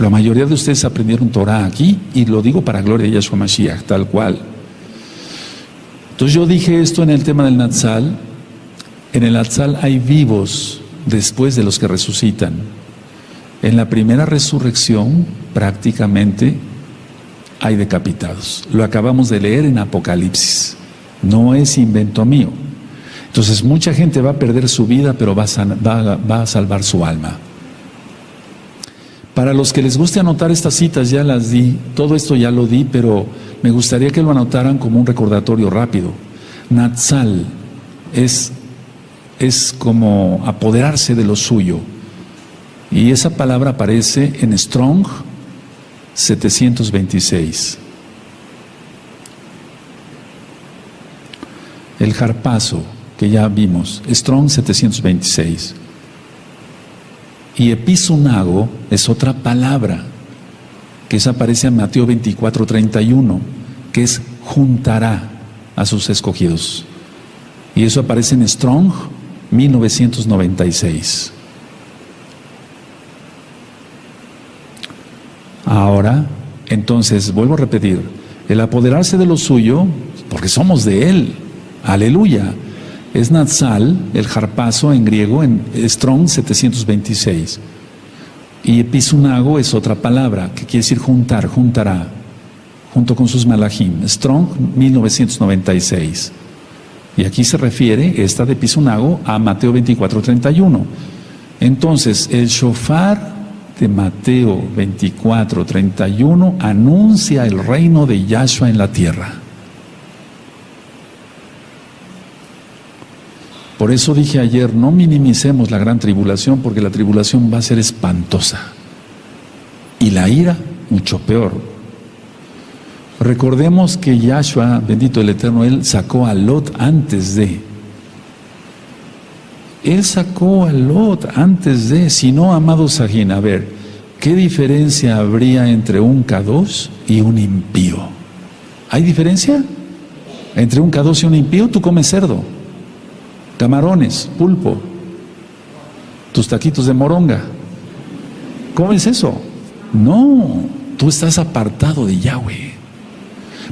La mayoría de ustedes aprendieron Torah aquí, y lo digo para gloria de Yahshua Mashiach, tal cual. Entonces yo dije esto en el tema del Natsal. En el Natsal hay vivos después de los que resucitan. En la primera resurrección prácticamente hay decapitados. Lo acabamos de leer en Apocalipsis. No es invento mío. Entonces mucha gente va a perder su vida, pero va a salvar su alma. Para los que les guste anotar estas citas, ya las di, todo esto ya lo di, pero me gustaría que lo anotaran como un recordatorio rápido. Natsal es como apoderarse de lo suyo. Y esa palabra aparece en Strong 726. El harpazo, que ya vimos, Strong 726. Y epizunago es otra palabra, que esa aparece en Mateo 24:31, que es juntará a sus escogidos. Y eso aparece en Strong 1996. Ahora, entonces, vuelvo a repetir, el apoderarse de lo suyo, porque somos de Él, aleluya. Es Natsal, el harpazo en griego, en Strong 726. Y episunago es otra palabra, que quiere decir juntar, juntará, junto con sus malachim. Strong 1996. Y aquí se refiere, esta de episunago, a Mateo 24:31. Entonces, el shofar de Mateo 24:31 anuncia el reino de Yahshua en la tierra. Por eso dije ayer, no minimicemos la gran tribulación, porque la tribulación va a ser espantosa. Y la ira, mucho peor. Recordemos que Yahshua, bendito el Eterno, Él sacó a Lot antes de. Él sacó a Lot antes de. Si no, amado Sajín, a ver, ¿qué diferencia habría entre un Kadosh y un impío? ¿Hay diferencia? Entre un Kadosh y un impío, tú comes cerdo, camarones, pulpo, tus taquitos de moronga. ¿Cómo es eso? No, tú estás apartado de Yahweh.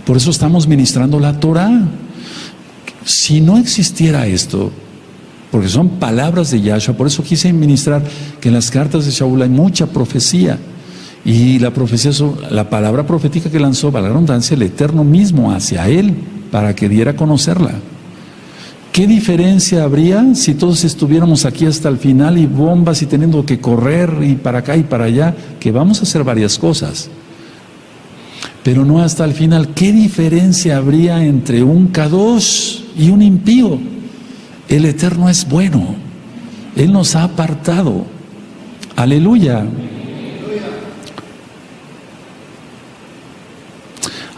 Por eso estamos ministrando la Torah. Si no existiera esto, porque son palabras de Yahshua, por eso quise ministrar que en las cartas de Shaul hay mucha profecía. Y la profecía, la palabra profética que lanzó, para la redundancia, el Eterno mismo hacia él, para que diera a conocerla. ¿Qué diferencia habría si todos estuviéramos aquí hasta el final y bombas y teniendo que correr y para acá y para allá? Que vamos a hacer varias cosas, pero no hasta el final. ¿Qué diferencia habría entre un Kadosh y un impío? El Eterno es bueno. Él nos ha apartado. Aleluya.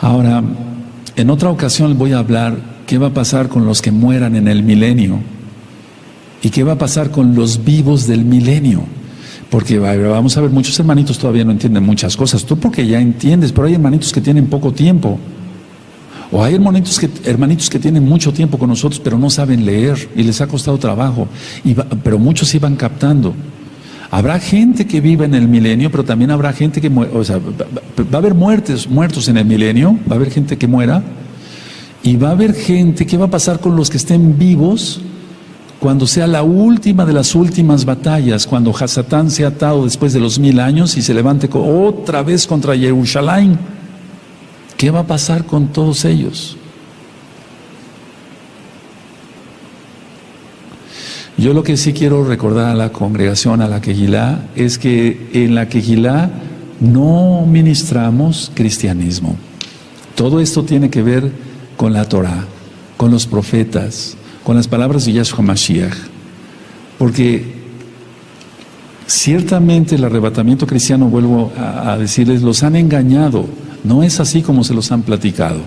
Ahora, en otra ocasión voy a hablar qué va a pasar con los que mueran en el milenio y qué va a pasar con los vivos del milenio. Porque vamos a ver, muchos hermanitos todavía no entienden muchas cosas. Tú porque ya entiendes, pero hay hermanitos que tienen poco tiempo. O hay hermanitos que tienen mucho tiempo con nosotros, pero no saben leer y les ha costado trabajo. Pero muchos iban captando. Habrá gente que viva en el milenio, pero también habrá gente que muera. O sea, va a haber muertos en el milenio, va a haber gente que muera. Y va a haber gente, ¿qué va a pasar con los que estén vivos cuando sea la última de las últimas batallas? Cuando Hasatán sea atado después de los 1000 años y se levante otra vez contra Jerusalén. ¿Qué va a pasar con todos ellos? Yo lo que sí quiero recordar a la congregación, a la Kehilá, es que en la Kehilá no ministramos cristianismo. Todo esto tiene que ver con la Torah, con los profetas, con las palabras de Yahshua Mashiach. Porque ciertamente el arrebatamiento cristiano, vuelvo a decirles, los han engañado. No es así como se los han platicado.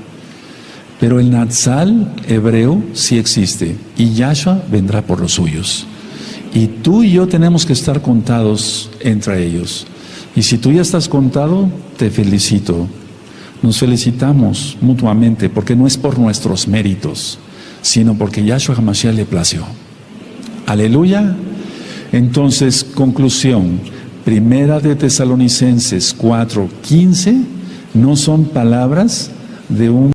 Pero el Natsal hebreo sí existe. Y Yahshua vendrá por los suyos. Y tú y yo tenemos que estar contados entre ellos. Y si tú ya estás contado, te felicito. Nos felicitamos mutuamente, porque no es por nuestros méritos, sino porque Yahshua HaMashiach le plació. Aleluya. Entonces, conclusión, Primera de Tesalonicenses 4:15 no son palabras de un